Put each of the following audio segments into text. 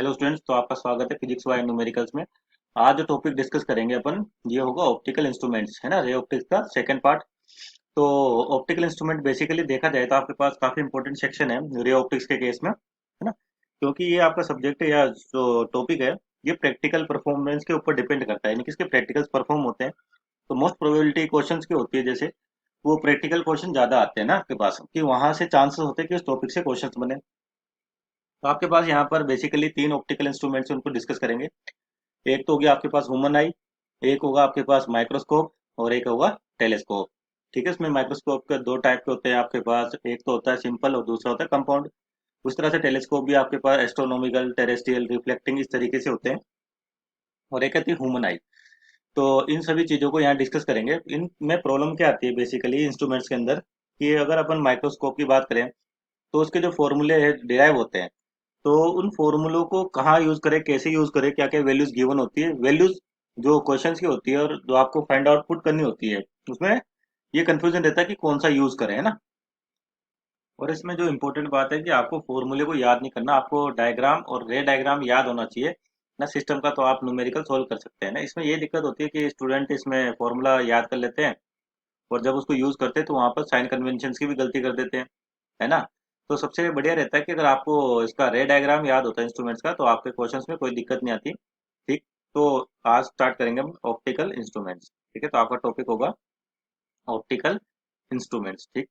Hello students, तो आपका स्वागत है फिजिक्स वाई न्यूमेरिकल्स में। आज जो टॉपिक डिस्कस करेंगे अपन, ये होगा ऑप्टिकल इंस्ट्रूमेंट्स, है ना, रे ऑप्टिक्स का सेकंड पार्ट। तो ऑप्टिकल इंस्ट्रूमेंट बेसिकली देखा जाए तो आपके पास काफी इंपॉर्टेंट सेक्शन है रे ऑप्टिक्स के केस में, है ना। क्योंकि ये आपका सब्जेक्ट है या जो टॉपिक है, ये प्रैक्टिकल परफॉर्मेंस के ऊपर डिपेंड करता है, यानी कि इसके प्रैक्टिकल्स परफॉर्म होते हैं। तो मोस्ट प्रोबेबिलिटी क्वेश्चंस की होती है, जैसे वो प्रैक्टिकल क्वेश्चन ज्यादा आते हैं ना आपके पास, कि वहां से चांसेस होते हैं कि उस टॉपिक से क्वेश्चंस बने। तो आपके पास यहाँ पर बेसिकली तीन ऑप्टिकल इंस्ट्रूमेंट्स उनको डिस्कस करेंगे। एक तो होगी आपके पास ह्यूमन आई, एक होगा आपके पास माइक्रोस्कोप, और एक होगा टेलीस्कोप। ठीक है, इसमें माइक्रोस्कोप के दो टाइप के होते हैं आपके पास, एक तो होता है सिंपल और दूसरा होता है कंपाउंड। उस तरह से टेलीस्कोप भी आपके पास एस्ट्रोनॉमिकल, टेरेस्ट्रियल, रिफ्लेक्टिंग, इस तरीके से होते हैं। और एक आती है ह्यूमन आई। तो इन सभी चीजों को यहाँ डिस्कस करेंगे। इनमें प्रॉब्लम क्या आती है बेसिकली इंस्ट्रूमेंट्स के अंदर, कि अगर अपन माइक्रोस्कोप की बात करें तो उसके जो फॉर्मूले डिराइव होते हैं, तो उन फॉर्मूलों को कहाँ यूज करें, कैसे यूज करें, क्या क्या वैल्यूज गिवन होती है, वैल्यूज जो क्वेश्चंस की होती है और जो आपको फाइंड आउट पुट करनी होती है, उसमें ये कंफ्यूजन रहता है कि कौन सा यूज करें, है ना। और इसमें जो इम्पोर्टेंट बात है कि आपको फॉर्मूले को याद नहीं करना, आपको डायग्राम और रे डायग्राम याद होना चाहिए ना सिस्टम का, तो आप न्यूमेरिकल सोल्व कर सकते हैं ना। इसमें ये दिक्कत होती है कि स्टूडेंट इसमें फॉर्मूला याद कर लेते हैं और जब उसको यूज करते हैं तो वहां पर साइन कन्वेंशन की भी गलती कर देते हैं, है ना। तो सबसे बढ़िया रहता है कि अगर आपको इसका रे डायग्राम याद होता है इंस्ट्रूमेंट्स का, तो आपके क्वेश्चंस में कोई दिक्कत नहीं आती। ठीक। तो आज स्टार्ट करेंगे हम ऑप्टिकल इंस्ट्रूमेंट्स। ठीक है, तो आपका टॉपिक होगा ऑप्टिकल इंस्ट्रूमेंट्स। ठीक।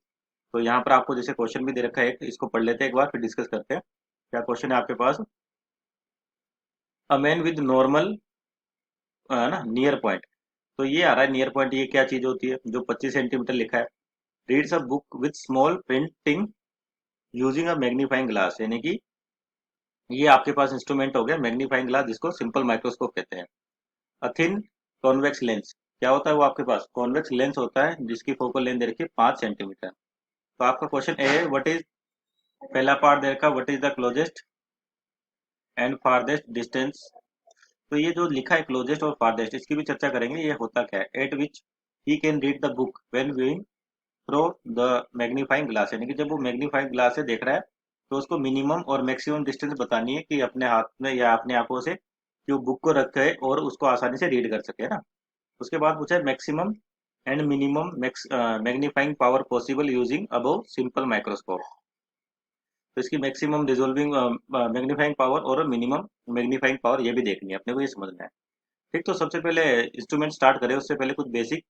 तो यहाँ पर आपको जैसे क्वेश्चन भी दे रखा है, इसको पढ़ लेते हैं एक बार, फिर डिस्कस करते हैं। क्या क्वेश्चन है आपके पास? अ मैन विद नॉर्मल, ना, नियर पॉइंट। तो ये आ रहा है नियर पॉइंट, ये क्या चीज होती है जो 25 सेंटीमीटर लिखा है। Reads a book with small printing using a magnifying glass, यानी कि ये आपके पास इंस्ट्रूमेंट हो गया मैग्नीफाइंग ग्लास, जिसको सिंपल माइक्रोस्कोप कहते हैं। अथिन कॉन्वेक्स लेंस, क्या होता है वो आपके पास? कॉन्वेक्स लेंस होता है जिसकी फोकल लेंथ दे रखी है 5 सेंटीमीटर। तो आपका क्वेश्चन ए है, व्हाट इज, पहला पार्ट दे रखा, what is the closest and farthest distance. तो ये जो लिखा है क्लोजेस्ट और फारदेस्ट, इसकी भी चर्चा करेंगे, ये होता क्या है। At which he can read the book when viewing through the magnifying glass, यानी कि जब वो मैग्नीफाइंग ग्लास से देख रहा है, तो उसको मिनिमम और मैक्सिमम डिस्टेंस बतानी है कि अपने हाथ में या अपने आंखों से जो बुक को रखे और उसको आसानी से रीड कर सके, है ना। उसके बाद पूछा है maximum and minimum magnifying power possible using above simple microscope. तो इसकी मैक्सिमम रिजोल्विंग मैग्नीफाइंग पावर और मिनिमम मैग्नीफाइंग पावर ये भी देखनी है अपने को, ये समझना है। ठीक। तो सबसे पहले इंस्ट्रूमेंट स्टार्ट करें उससे पहले कुछ बेसिक,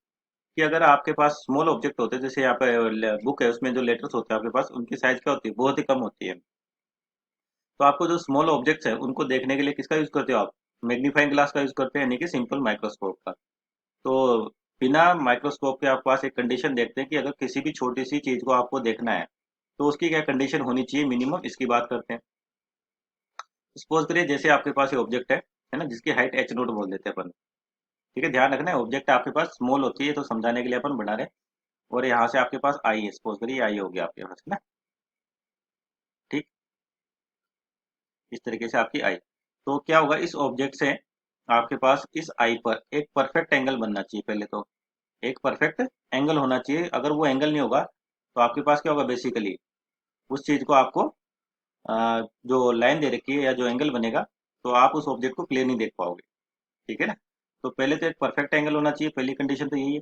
कि अगर आपके पास स्मॉल ऑब्जेक्ट होते हैं, जैसे यहाँ पे बुक है, उसमें जो लेटर्स होते हैं आपके पास, उनकी साइज क्या होती है? बहुत ही कम होती है। तो आपको जो स्मॉल ऑब्जेक्ट्स है उनको देखने के लिए किसका यूज करते हो आप? मैग्नीफाइंग ग्लास का यूज करते हैं, यानी कि सिंपल माइक्रोस्कोप का। तो बिना माइक्रोस्कोप के आपके पास एक कंडीशन देखते हैं कि अगर किसी भी छोटी सी चीज को आपको देखना है, तो उसकी क्या कंडीशन होनी चाहिए मिनिमम, इसकी बात करते हैं। सपोज करिए जैसे आपके पास ये ऑब्जेक्ट है ना, जिसकी हाइट एच नोट बोल देते हैं अपन। ठीक है, ध्यान रखना है ऑब्जेक्ट आपके पास स्मॉल होती है, तो समझाने के लिए अपन बना रहे हैं। और यहाँ से आपके पास आई है, सपोज करिए आई हो गया आपके पास, है ना। ठीक। इस तरीके से आपकी आई, तो क्या होगा इस ऑब्जेक्ट से आपके पास इस आई पर एक परफेक्ट एंगल बनना चाहिए। पहले तो एक परफेक्ट एंगल होना चाहिए, अगर वो एंगल नहीं होगा तो आपके पास क्या होगा बेसिकली, उस चीज को आपको जो लाइन दे रखी है या जो एंगल बनेगा, तो आप उस ऑब्जेक्ट को क्लियर नहीं देख पाओगे। ठीक है ना। तो पहले तो एक परफेक्ट एंगल होना चाहिए, पहली कंडीशन तो यही है।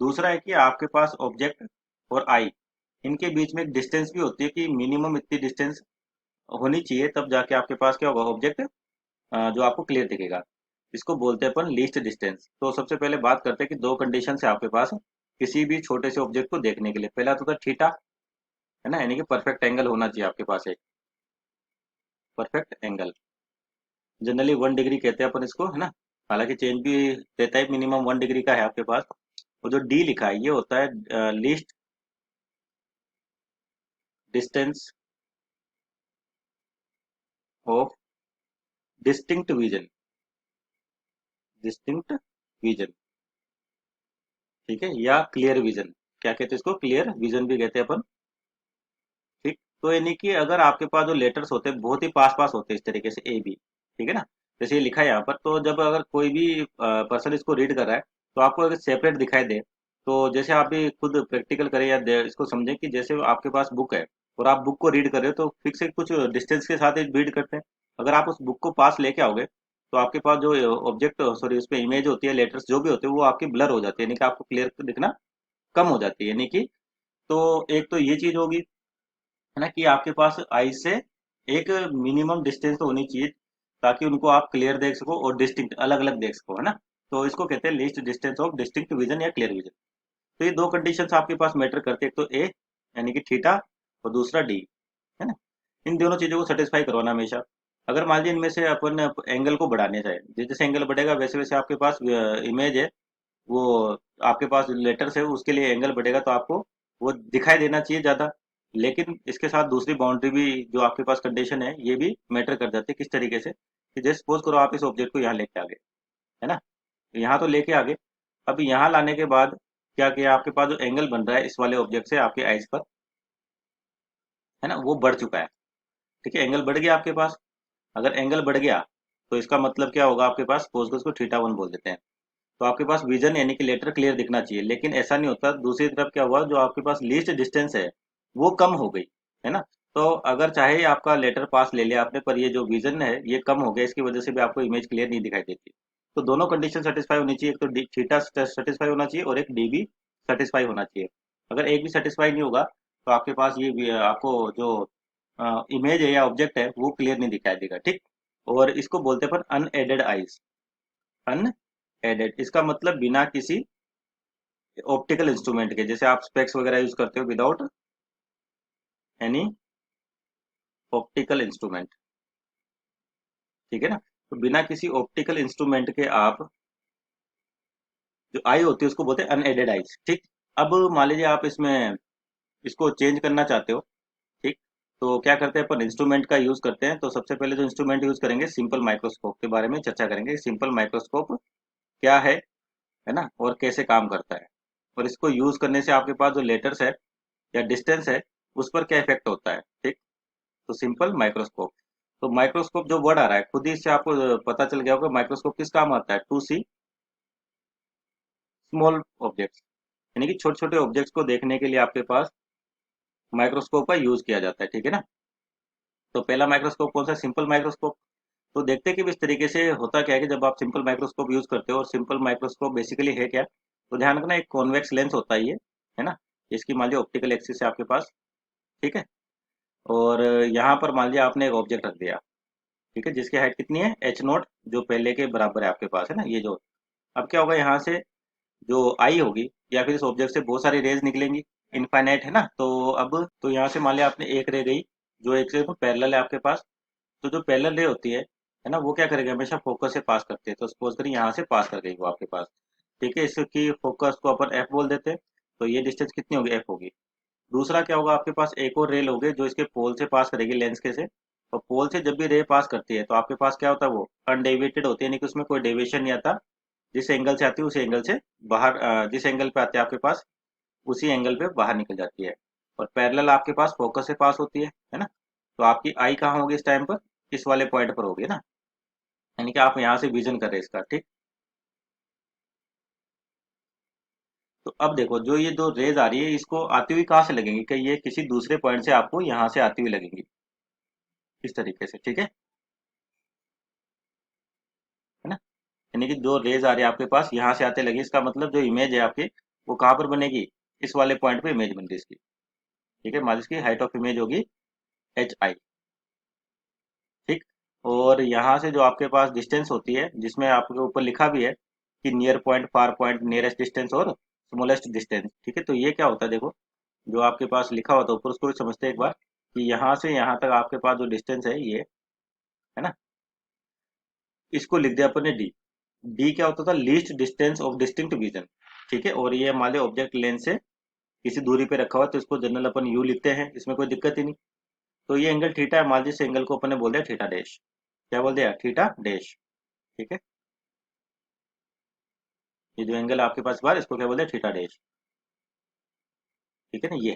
दूसरा है कि आपके पास ऑब्जेक्ट और आई, इनके बीच में एक डिस्टेंस भी होती है, कि मिनिमम इतनी डिस्टेंस होनी चाहिए, तब जाके आपके पास क्या होगा ऑब्जेक्ट जो आपको क्लियर दिखेगा। इसको बोलते हैं अपन लीस्ट डिस्टेंस। तो सबसे पहले बात करते हैं कि दो कंडीशन है आपके पास किसी भी छोटे से ऑब्जेक्ट को देखने के लिए। पहला तो था थीटा, है ना, यानी कि परफेक्ट एंगल होना चाहिए आपके पास एक परफेक्ट एंगल। जनरली 1 डिग्री कहते हैं अपन इसको, है ना। हालांकि चेंज भी रहता है, मिनिमम 1 डिग्री का है आपके पास। और जो डी लिखा है ये होता है least distance of distinct vision, distinct vision. ठीक है, या क्लियर विजन, क्या कहते हैं इसको, क्लियर विजन भी कहते हैं अपन। ठीक। तो यानी कि अगर आपके पास जो लेटर्स होते हैं बहुत ही पास पास होते हैं, इस तरीके से ए बी, ठीक है ना, जैसे ये लिखा है यहाँ पर, तो जब अगर कोई भी पर्सन इसको रीड कर रहा है, तो आपको अगर सेपरेट दिखाई दे, तो जैसे आप भी खुद प्रैक्टिकल करें या इसको समझें कि जैसे आपके पास बुक है और आप बुक को रीड कर रहे हो, तो फिक्स कुछ डिस्टेंस के साथ रीड करते हैं, अगर आप उस बुक को पास लेके आओगे तो आपके पास जो ऑब्जेक्ट सॉरी उस पे इमेज होती है, लेटर्स जो भी होते हैं वो आपकी ब्लर हो जाती है, यानी कि आपको क्लियर दिखना कम हो जाती है, यानी कि तो एक तो ये चीज होगी, है ना, कि आपके पास आई से एक मिनिमम डिस्टेंस तो होनी चाहिए ताकि उनको आप क्लियर देख सको और डिस्टिंक्ट अलग अलग देख सको, है ना। तो इसको कहते हैं least distance of distinct vision या क्लियर विजन। तो ये दो कंडीशंस आपके पास मैटर करते हैं, एक तो ए यानी कि थीटा और दूसरा डी, है ना। इन दोनों चीजों को सेटिस्फाई करवाना हमेशा। अगर मान लीजिए इनमें से अपन एंगल को बढ़ाने चाहे, जैसे जैसे एंगल बढ़ेगा वैसे वैसे आपके पास इमेज है वो, आपके पास लेटर्स है उसके लिए एंगल बढ़ेगा तो आपको वो दिखाई देना चाहिए ज्यादा। लेकिन इसके साथ दूसरी बाउंड्री भी जो आपके पास कंडीशन है ये भी मैटर कर जाती है, किस तरीके से कि जैसे सपोज करो आप इस ऑब्जेक्ट को यहाँ लेके आ गए, है ना, यहाँ तो लेके आ गए। अब यहाँ लाने के बाद क्या किया, आपके पास जो एंगल बन रहा है इस वाले ऑब्जेक्ट से आपके आइज पर, है ना, वो बढ़ चुका है। ठीक है, एंगल बढ़ गया आपके पास। अगर एंगल बढ़ गया तो इसका मतलब क्या होगा, आपके पास सपोज को इसको थीटा वन बोल देते हैं, तो आपके पास विजन यानी कि लेटर क्लियर दिखना चाहिए। लेकिन ऐसा नहीं होता, दूसरी तरफ क्या हुआ, जो आपके पास लीस्ट डिस्टेंस है वो कम हो गई, है ना। तो अगर चाहे आपका लेटर पास ले लिया आपने, पर ये जो विजन है ये कम हो गया, इसकी वजह से भी आपको इमेज क्लियर नहीं दिखाई देती। तो दोनों कंडीशन सेटिस्फाई होनी चाहिए, एक तो थीटा सेटिस्फाई होना चाहिए और एक डी भी सेटिस्फाई होना चाहिए। अगर एक भी सेटिस्फाई नहीं होगा तो आपके पास ये आपको जो इमेज है या ऑब्जेक्ट है वो क्लियर नहीं दिखाई देगा, ठीक। और इसको बोलते हैं अपन अनएडेड आइज। अनएडेड इसका मतलब बिना किसी ऑप्टिकल इंस्ट्रूमेंट के, जैसे आप स्पेक्स वगैरह यूज करते हो विदाउट एनी ऑप्टिकल इंस्ट्रूमेंट, ठीक है ना। तो बिना किसी ऑप्टिकल इंस्ट्रूमेंट के आप जो आई होती है उसको बोलते हैं अनएडेड आइज, ठीक। अब मान लीजिए आप इसमें इसको चेंज करना चाहते हो, ठीक। तो क्या करते हैं अपन, इंस्ट्रूमेंट का यूज करते हैं। तो सबसे पहले जो इंस्ट्रूमेंट यूज करेंगे, सिंपल माइक्रोस्कोप के बारे में चर्चा करेंगे, सिंपल माइक्रोस्कोप क्या है ना, और कैसे काम करता है, और इसको यूज करने से आपके पास जो लेटर्स है या डिस्टेंस है उस पर क्या इफेक्ट होता है, ठीक। तो सिंपल माइक्रोस्कोप, तो माइक्रोस्कोप जो वर्ड आ रहा है खुद ही इससे आपको पता चल गया होगा माइक्रोस्कोप किस काम आता है, टू सी स्मॉल ऑब्जेक्ट्स, यानी कि छोटे छोटे ऑब्जेक्ट्स को देखने के लिए आपके पास माइक्रोस्कोप का यूज किया जाता है, ठीक है ना। तो पहला माइक्रोस्कोप कौन सा, सिंपल माइक्रोस्कोप। तो देखते हैं कि इस तरीके से होता क्या है कि जब आप सिंपल माइक्रोस्कोप यूज करते हो, और सिंपल माइक्रोस्कोप बेसिकली है क्या, तो ध्यान रखना एक कॉन्वेक्स लेंस होता है ये, है ना। इसकी मान लीजिए ऑप्टिकल एक्सिस है आपके पास, ठीक है। और यहाँ पर मान लिया आपने एक ऑब्जेक्ट रख दिया, ठीक है, जिसकी हाइट कितनी है एच नॉट, जो पहले के बराबर है आपके पास, है ना, ये जो। अब क्या होगा, यहाँ से जो आई होगी या फिर इस ऑब्जेक्ट से बहुत सारी रेज निकलेंगी, इनफाइनाइट, है ना। तो अब तो यहाँ से मान लिया आपने एक रे गई जो एक से पैरेलल है आपके पास। तो जो पैरेलल रे होती है ना, वो क्या करेगी, हमेशा फोकस से पास करती है। तो सपोज करिए यहाँ से पास कर गई वो आपके पास, ठीक है, इसकी फोकस को अपन एफ बोल देते हैं। तो ये डिस्टेंस कितनी होगी, एफ होगी। दूसरा क्या होगा, आपके पास एक और रे लोगे जो इसके पोल से पास करेगी, लेंस के से। और पोल से जब भी रे पास करती है तो आपके पास क्या होता है, वो अनडेविएटेड होती है, यानी कि उसमें कोई डेविएशन नहीं आता। जिस एंगल से आती है उसी एंगल से बाहर, जिस एंगल पे आते हैं आपके पास उसी एंगल पे बाहर निकल जाती है। और पैरेलल आपके पास फोकस से पास होती है ना। तो आपकी आई कहाँ होगी इस टाइम पर, इस वाले पॉइंट पर होगी ना, यानी कि आप यहाँ से विजन कर रहे हैं इसका, ठीक। तो अब देखो जो ये दो रेज आ रही है इसको आती हुई कहाँ से लगेंगी, कि ये किसी दूसरे पॉइंट से आपको यहाँ से आती हुई लगेंगी, इस तरीके से, ठीक है ना। यानी कि जो रेज आ रही है आपके पास यहाँ से आते लगे, इसका मतलब जो इमेज है आपकी वो कहाँ पर बनेगी, इस वाले पॉइंट पे इमेज बन रही है इसकी, ठीक है। मान लीजिए इसकी हाइट ऑफ इमेज होगी एच आई, ठीक। और यहाँ से जो आपके पास डिस्टेंस होती है, जिसमें आपके ऊपर लिखा भी है कि near point, far point, nearest distance और स्मॉलेस्ट डिस्टेंस, ठीक है। तो ये क्या होता है, देखो जो आपके पास लिखा होता है ऊपर उसको भी समझते हैं एक बार, कि यहाँ से यहाँ तक आपके पास जो डिस्टेंस है ये, है ना, इसको लिख दिया अपन ने डी। डी क्या होता था, least distance of distinct vision, ठीक है। और ये हमारे ऑब्जेक्ट लेंस से किसी दूरी पे रखा हुआ तो इसको जनरल अपन यू लिखते हैं, इसमें कोई दिक्कत ही नहीं। तो ये एंगल थीटा है, मान लीजिए इस एंगल को अपन ने बोल दिया थीटा डैश, क्या बोल दिया, थीटा डैश, ठीक है। ये जो एंगल आपके पास बार इसको क्या बोलते हैं, थीटा डैश, ठीक है ना, ये।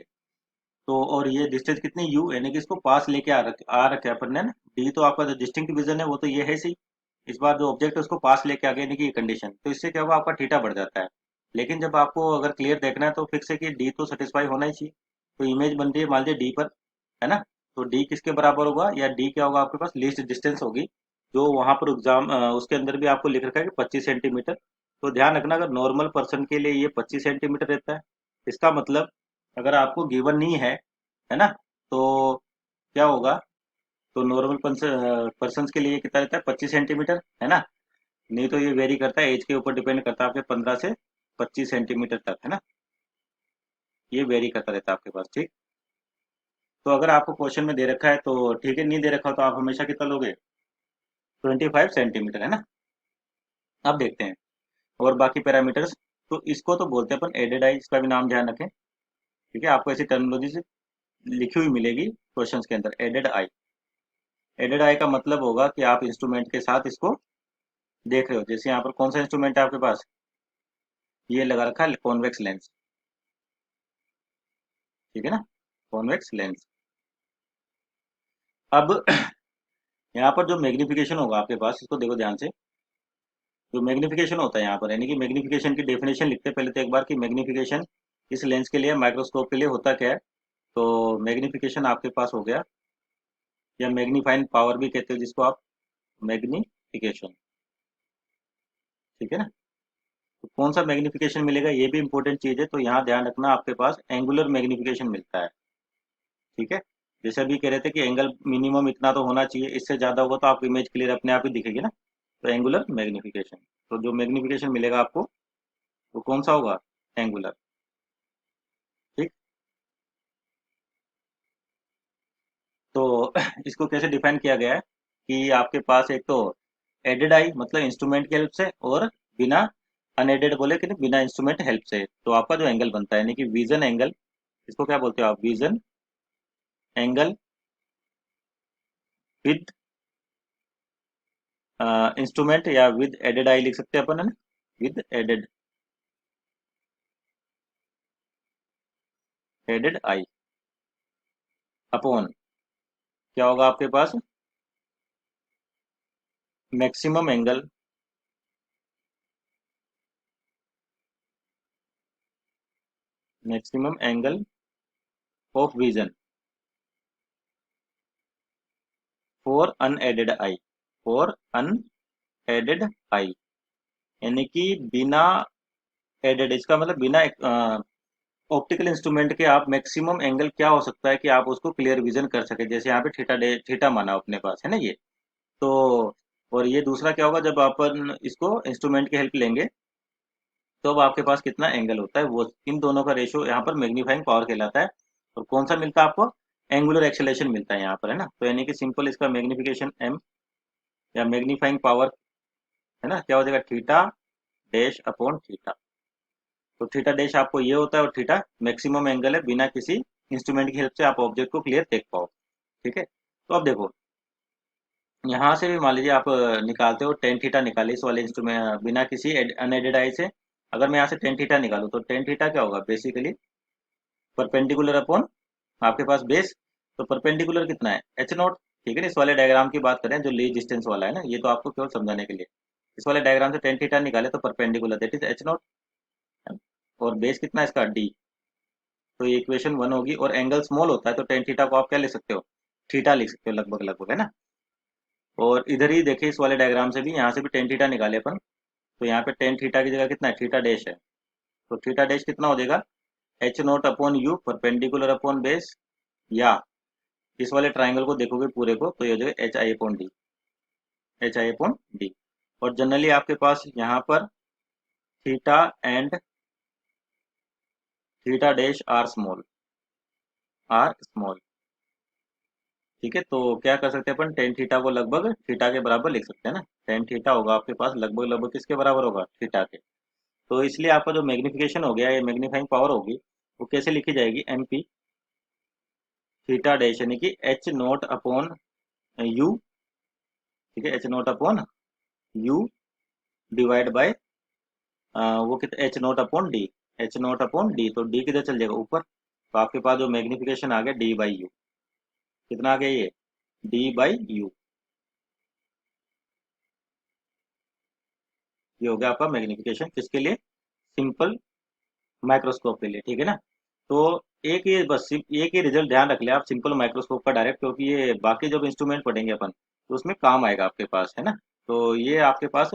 तो और ये डिस्टेंस कितनी यू, यानी कि इसको पास लेके आ रखे अपन ने ना। डी तो आपका जो डिस्टिंक्ट विजन है वो तो ये है सही, इस बार जो ऑब्जेक्ट है उसको पास लेके आ गया, यानी कि ये कंडीशन, तो इससे क्या होगा, आपका थीटा बढ़ जाता है। लेकिन जब आपको अगर क्लियर देखना है तो फिक्स है कि डी तो सेटिस्फाई होना ही चाहिए। तो इमेज बन रही है मान लीजिए डी पर, है ना। तो डी किसके बराबर होगा, या डी क्या होगा आपके पास, लीस्ट डिस्टेंस होगी, जो वहां पर एग्जाम उसके अंदर भी आपको लिख रखा है कि 25 सेंटीमीटर। तो ध्यान रखना, अगर नॉर्मल पर्सन के लिए ये 25 सेंटीमीटर रहता है, इसका मतलब अगर आपको गिवन नहीं है ना, तो क्या होगा, तो नॉर्मल पर्सन के लिए कितना रहता है, 25 सेंटीमीटर, है ना। नहीं तो ये वेरी करता है, एज के ऊपर डिपेंड करता है, आपके 15 से 25 सेंटीमीटर तक, है ना, ये वेरी करता रहता है आपके पास, ठीक। तो अगर आपको क्वेश्चन में दे रखा है तो ठीक है, नहीं दे रखा हो तो आप हमेशा कितना लोगे, 25 सेंटीमीटर, है ना। अब देखते हैं और बाकी पैरामीटर्स। तो इसको तो बोलते हैं अपन एडेड आई, इसका भी नाम ध्यान रखें, ठीक है, आपको ऐसी टर्मिनोलॉजी से लिखी हुई मिलेगी क्वेश्चंस के अंदर, एडेड आई। एडेड आई का मतलब होगा कि आप इंस्ट्रूमेंट के साथ इसको देख रहे हो, जैसे यहाँ पर कौन सा इंस्ट्रूमेंट है आपके पास, ये लगा रखा है कॉन्वेक्स लेंस, ठीक है ना, कॉन्वेक्स लेंस। अब यहाँ पर जो मैग्निफिकेशन होगा आपके पास, इसको देखो ध्यान से, जो मैग्निफिकेशन होता है यहाँ पर, यानी कि मैग्निफिकेशन की डेफिनेशन लिखते हैं पहले तो एक बार, कि मैग्निफिकेशन इस लेंस के लिए, माइक्रोस्कोप के लिए होता क्या है। तो मैग्निफिकेशन आपके पास हो गया, या मैग्नीफाइंग पावर भी कहते हो जिसको आप, मैग्निफिकेशन, ठीक है ना। तो कौन सा मैग्निफिकेशन मिलेगा, ये भी इंपॉर्टेंट चीज है, तो यहाँ ध्यान रखना, आपके पास एंगुलर मैग्निफिकेशन मिलता है, ठीक है। जैसे अभी कह रहे थे कि एंगल मिनिमम इतना तो होना चाहिए, इससे ज्यादा होगा तो आपको इमेज क्लियर अपने आप ही दिखेगी ना। तो एंगुलर मैग्निफिकेशन, तो जो मैग्निफिकेशन मिलेगा आपको, वो कौन सा होगा, एंगुलर, ठीक। तो इसको कैसे डिफाइन किया गया है, कि आपके पास एक तो एडेड आई मतलब इंस्ट्रूमेंट की हेल्प से, और बिना अनएडेड बोले कि नहीं, बिना इंस्ट्रूमेंट हेल्प से, तो आपका जो एंगल बनता है, यानी कि विजन एंगल, इसको क्या बोलते हो आप, विजन एंगल विद इंस्ट्रूमेंट, या विद एडेड आई लिख सकते हैं अपन, है ना, विद एडेड आई अपॉन, क्या होगा आपके पास, maximum angle, maximum angle of vision for unaided eye, for unaided eye, यानी कि बिना एडेड, इसका मतलब बिना ऑप्टिकल इंस्ट्रूमेंट के आप मैक्सिमम एंगल क्या हो सकता है कि आप उसको क्लियर विजन कर सके, जैसे यहाँ पे थीटा माना अपने पास, है ना ये। तो और ये दूसरा क्या होगा, जब अपन इसको इंस्ट्रूमेंट की हेल्प लेंगे, तो अब आपके पास कितना एंगल होता है, वो इन दोनों का रेशियो यहाँ पर मैग्नीफाइंग पावर कहलाता है। और कौन सा मिलता है आपको, एंगुलर एक्सेलेरेशन मिलता है यहाँ पर, है ना। तो यानी कि सिंपल इसका मैग्निफिकेशन एम, या मैग्नीफाइंग पावर, है ना, क्या हो जाएगा, थीटा डैश अपॉन थीटा। तो थीटा डैश आपको ये होता है, और थीटा मैक्सिमम एंगल है, बिना किसी इंस्ट्रूमेंट की हेल्प से आप ऑब्जेक्ट को क्लियर देख पाओ, ठीक है। तो अब देखो, यहाँ से भी मान लीजिए आप निकालते हो, टेन थीटा निकाले इस वाले इंस्ट्रूमेंट बिना किसी अनएडेड आई से। अगर मैं यहाँ से टेन थीटा निकालूँ, तो टेन थीटा क्या होगा, बेसिकली परपेंडिकुलर अपॉन आपके पास बेस। तो परपेंडिकुलर कितना है, एच नॉट, ठीक है ना। इस वाले डायग्राम की बात करें जो लीज डिस्टेंस वाला है ना, ये तो आपको केवल समझाने के लिए, इस वाले डायग्राम से टेन थीटा निकाले तो perpendicular that is H not, और बेस कितना है इसका, डी। तो ये इक्वेशन वन होगी, और एंगल स्मॉल होता है तो टेन थीटा को आप क्या लिख सकते हो, थीटा लिख सकते हो, लगभग लगभग, है ना। और इधर ही देखिए, इस वाले डायग्राम से भी, यहाँ से भी टेन थीटा निकाले अपन, तो यहाँ पे टेन थीटा की जगह कितना है, थीटा डैश है। तो थीटा डैश कितना हो जाएगा, H naught upon you perpendicular upon base, या इस वाले ट्राइंगल को देखोगे पूरे को, तो ये हो जाएगा H I upon D, H I upon D. और जनरली आपके पास यहाँ पर theta and theta dash are small, ठीक है। तो क्या कर सकते हैं अपन, टेन थीटा को लगभग थीटा के बराबर लिख सकते हैं ना, टेन थीटा होगा आपके पास लगभग लगभग किसके बराबर होगा, थीटा के। तो इसलिए आपका जो मैग्निफिकेशन हो गया, ये मैग्नीफाइंग पावर होगी, वो कैसे लिखी जाएगी, एम पी थीटा डैश, यानी कि एच नोट अपॉन यू, ठीक है, H naught upon you divide by वो कितना, H naught upon D, H naught upon D, तो डी किधर चल जाएगा, ऊपर। तो आपके पास जो मैग्निफिकेशन आ गया, डी बाई यू, कितना आ गया ये, डी बाई यू, ये हो गया आपका मैग्निफिकेशन किसके लिए, सिंपल माइक्रोस्कोप के लिए, ठीक है ना। तो एक ही रिजल्ट ध्यान रख ले आप सिंपल माइक्रोस्कोप का डायरेक्ट, क्योंकि ये बाकी जब इंस्ट्रूमेंट पढ़ेंगे अपन तो उसमें काम आएगा आपके पास, है ना। तो ये आपके पास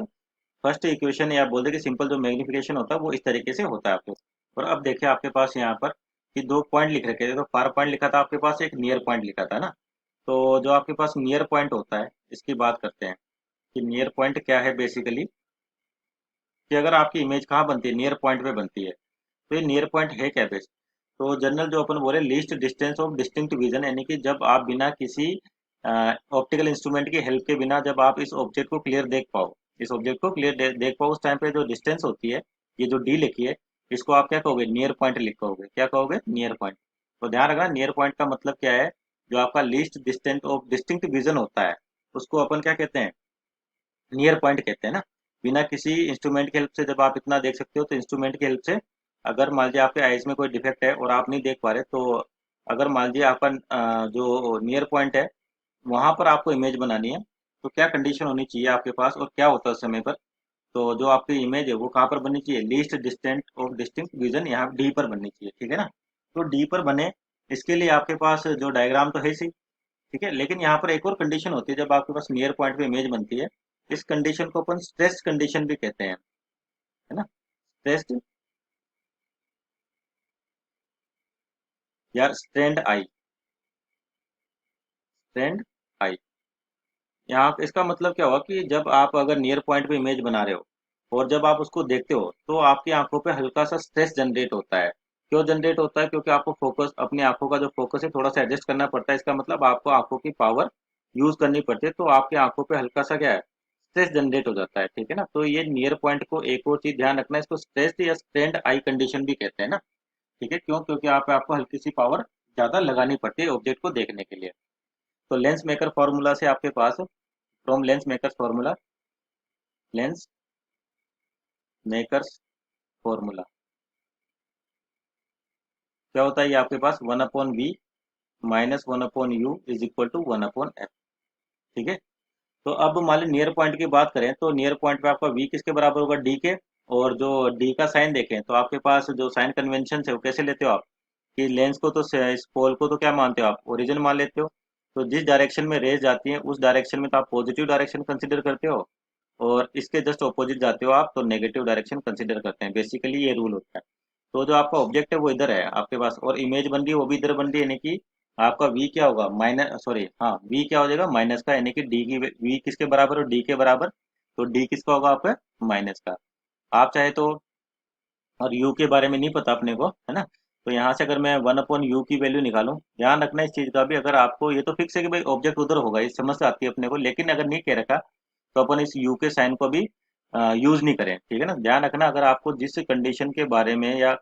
फर्स्ट इक्वेशन, या आप बोल दे कि सिंपल जो मैग्निफिकेशन होता है वो इस तरीके से होता है आपके। और अब देखिए आपके पास यहाँ पर कि दो पॉइंट लिख रखे थे, तो फार पॉइंट लिखा था आपके पास, एक नियर पॉइंट लिखा था ना। तो जो आपके पास नियर पॉइंट होता है इसकी बात करते हैं कि नियर पॉइंट क्या है बेसिकली, कि अगर आपकी इमेज कहाँ बनती है, नियर पॉइंट पे बनती है। तो ये नियर पॉइंट है क्या बेस, तो जनरल जो अपन बोले least distance of distinct vision, यानी कि जब आप बिना किसी ऑप्टिकल इंस्ट्रूमेंट की हेल्प के बिना जब आप इस ऑब्जेक्ट को क्लियर देख पाओ, इस ऑब्जेक्ट को क्लियर देख पाओ, उस टाइम पे जो डिस्टेंस होती है, ये जो डी लिखी है, इसको आप क्या कहोगे, नियर पॉइंट लिख कहोगे, क्या कहोगे, नियर पॉइंट। तो ध्यान रखना नियर पॉइंट का मतलब क्या है, जो आपका least distance of distinct vision होता है उसको अपन क्या कहते हैं, नियर पॉइंट कहते हैं ना। बिना किसी इंस्ट्रूमेंट की हेल्प से जब आप इतना देख सकते हो, तो इंस्ट्रूमेंट की हेल्प से अगर मान लीजिए आपके आइज में कोई डिफेक्ट है और आप नहीं देख पा रहे, तो अगर मान लीजिए आपका जो नियर पॉइंट है वहां पर आपको इमेज बनानी है, तो क्या कंडीशन होनी चाहिए आपके पास और क्या होता है उस समय पर। तो जो आपकी इमेज है वो कहाँ पर बननी चाहिए, least distant of distinct vision, यहाँ डी पर बननी चाहिए, ठीक है ना। तो डी पर बने, इसके लिए आपके पास जो डायग्राम तो है, ठीक है, लेकिन यहाँ पर एक और कंडीशन होती है जब आपके पास नियर पॉइंट पे इमेज बनती है। इस कंडीशन को अपन स्ट्रेस कंडीशन भी कहते हैं, है ना, स्ट्रेस्ड या स्ट्रेंड आई, स्ट्रेंड आई। यहाँ इसका मतलब क्या हुआ कि जब आप अगर नियर पॉइंट पे इमेज बना रहे हो और जब आप उसको देखते हो तो आपकी आंखों पे हल्का सा स्ट्रेस जनरेट होता है। क्यों जनरेट होता है, क्योंकि आपको फोकस, अपनी आंखों का जो फोकस है थोड़ा सा एडजस्ट करना पड़ता है, इसका मतलब आपको आंखों की पावर यूज करनी पड़ती है, तो आपकी आंखों पे हल्का सा क्या है, स्ट्रेस जनरेट हो जाता है, ठीक है ना। तो ये नियर पॉइंट को एक और चीज ध्यान रखना है, इसको स्ट्रेस या स्ट्रेंड आई कंडीशन भी कहते हैं ना, ठीक है। क्यों, क्योंकि आपको हल्की सी पावर ज्यादा लगानी पड़ती है ऑब्जेक्ट को देखने के लिए। तो लेंस मेकर फॉर्मूला से आपके पास, from lens makers formula, lens makers formula क्या होता है, ये आपके पास 1/v minus 1/u is equal to 1/f, ठीक है। तो अब मान लीजिए नियर पॉइंट की बात करें, तो नियर पॉइंट पे आपका v किसके बराबर होगा, d के। और जो d का साइन देखें तो आपके पास जो साइन कन्वेंशन है वो कैसे लेते हो आप, कि लेंस को तो, इस पोल को तो क्या मानते हो आप, ओरिजिन मान लेते हो। तो जिस डायरेक्शन में रेज जाती है उस डायरेक्शन में तो आप पॉजिटिव डायरेक्शन कंसिडर करते हो, और इसके जस्ट ऑपोजिट जाते हो आप तो नेगेटिव डायरेक्शन कंसिडर करते हैं, बेसिकली ये रूल होता है। तो जो आपका ऑब्जेक्ट है वो इधर है आपके पास, और इमेज बन रही है वो भी इधर बन रही है, यानी कि आपका v क्या होगा, माइनस, सॉरी हाँ, v क्या हो जाएगा, माइनस का, यानी कि d की, v किसके बराबर हो, d के बराबर। तो d किसका होगा आपका, माइनस का। आप चाहे तो, और u के बारे में नहीं पता अपने को, है ना, तो यहाँ से अगर मैं 1/u की वैल्यू निकालूं, ध्यान रखना इस चीज का भी, अगर आपको ये तो फिक्स है कि भाई ऑब्जेक्ट उधर होगा, ये समझ से आती है अपने को, लेकिन अगर नहीं कह रखा तो अपन इस u के साइन को भी यूज नहीं करें, ठीक है ना। ध्यान रखना अगर आपको जिस कंडीशन के बारे में या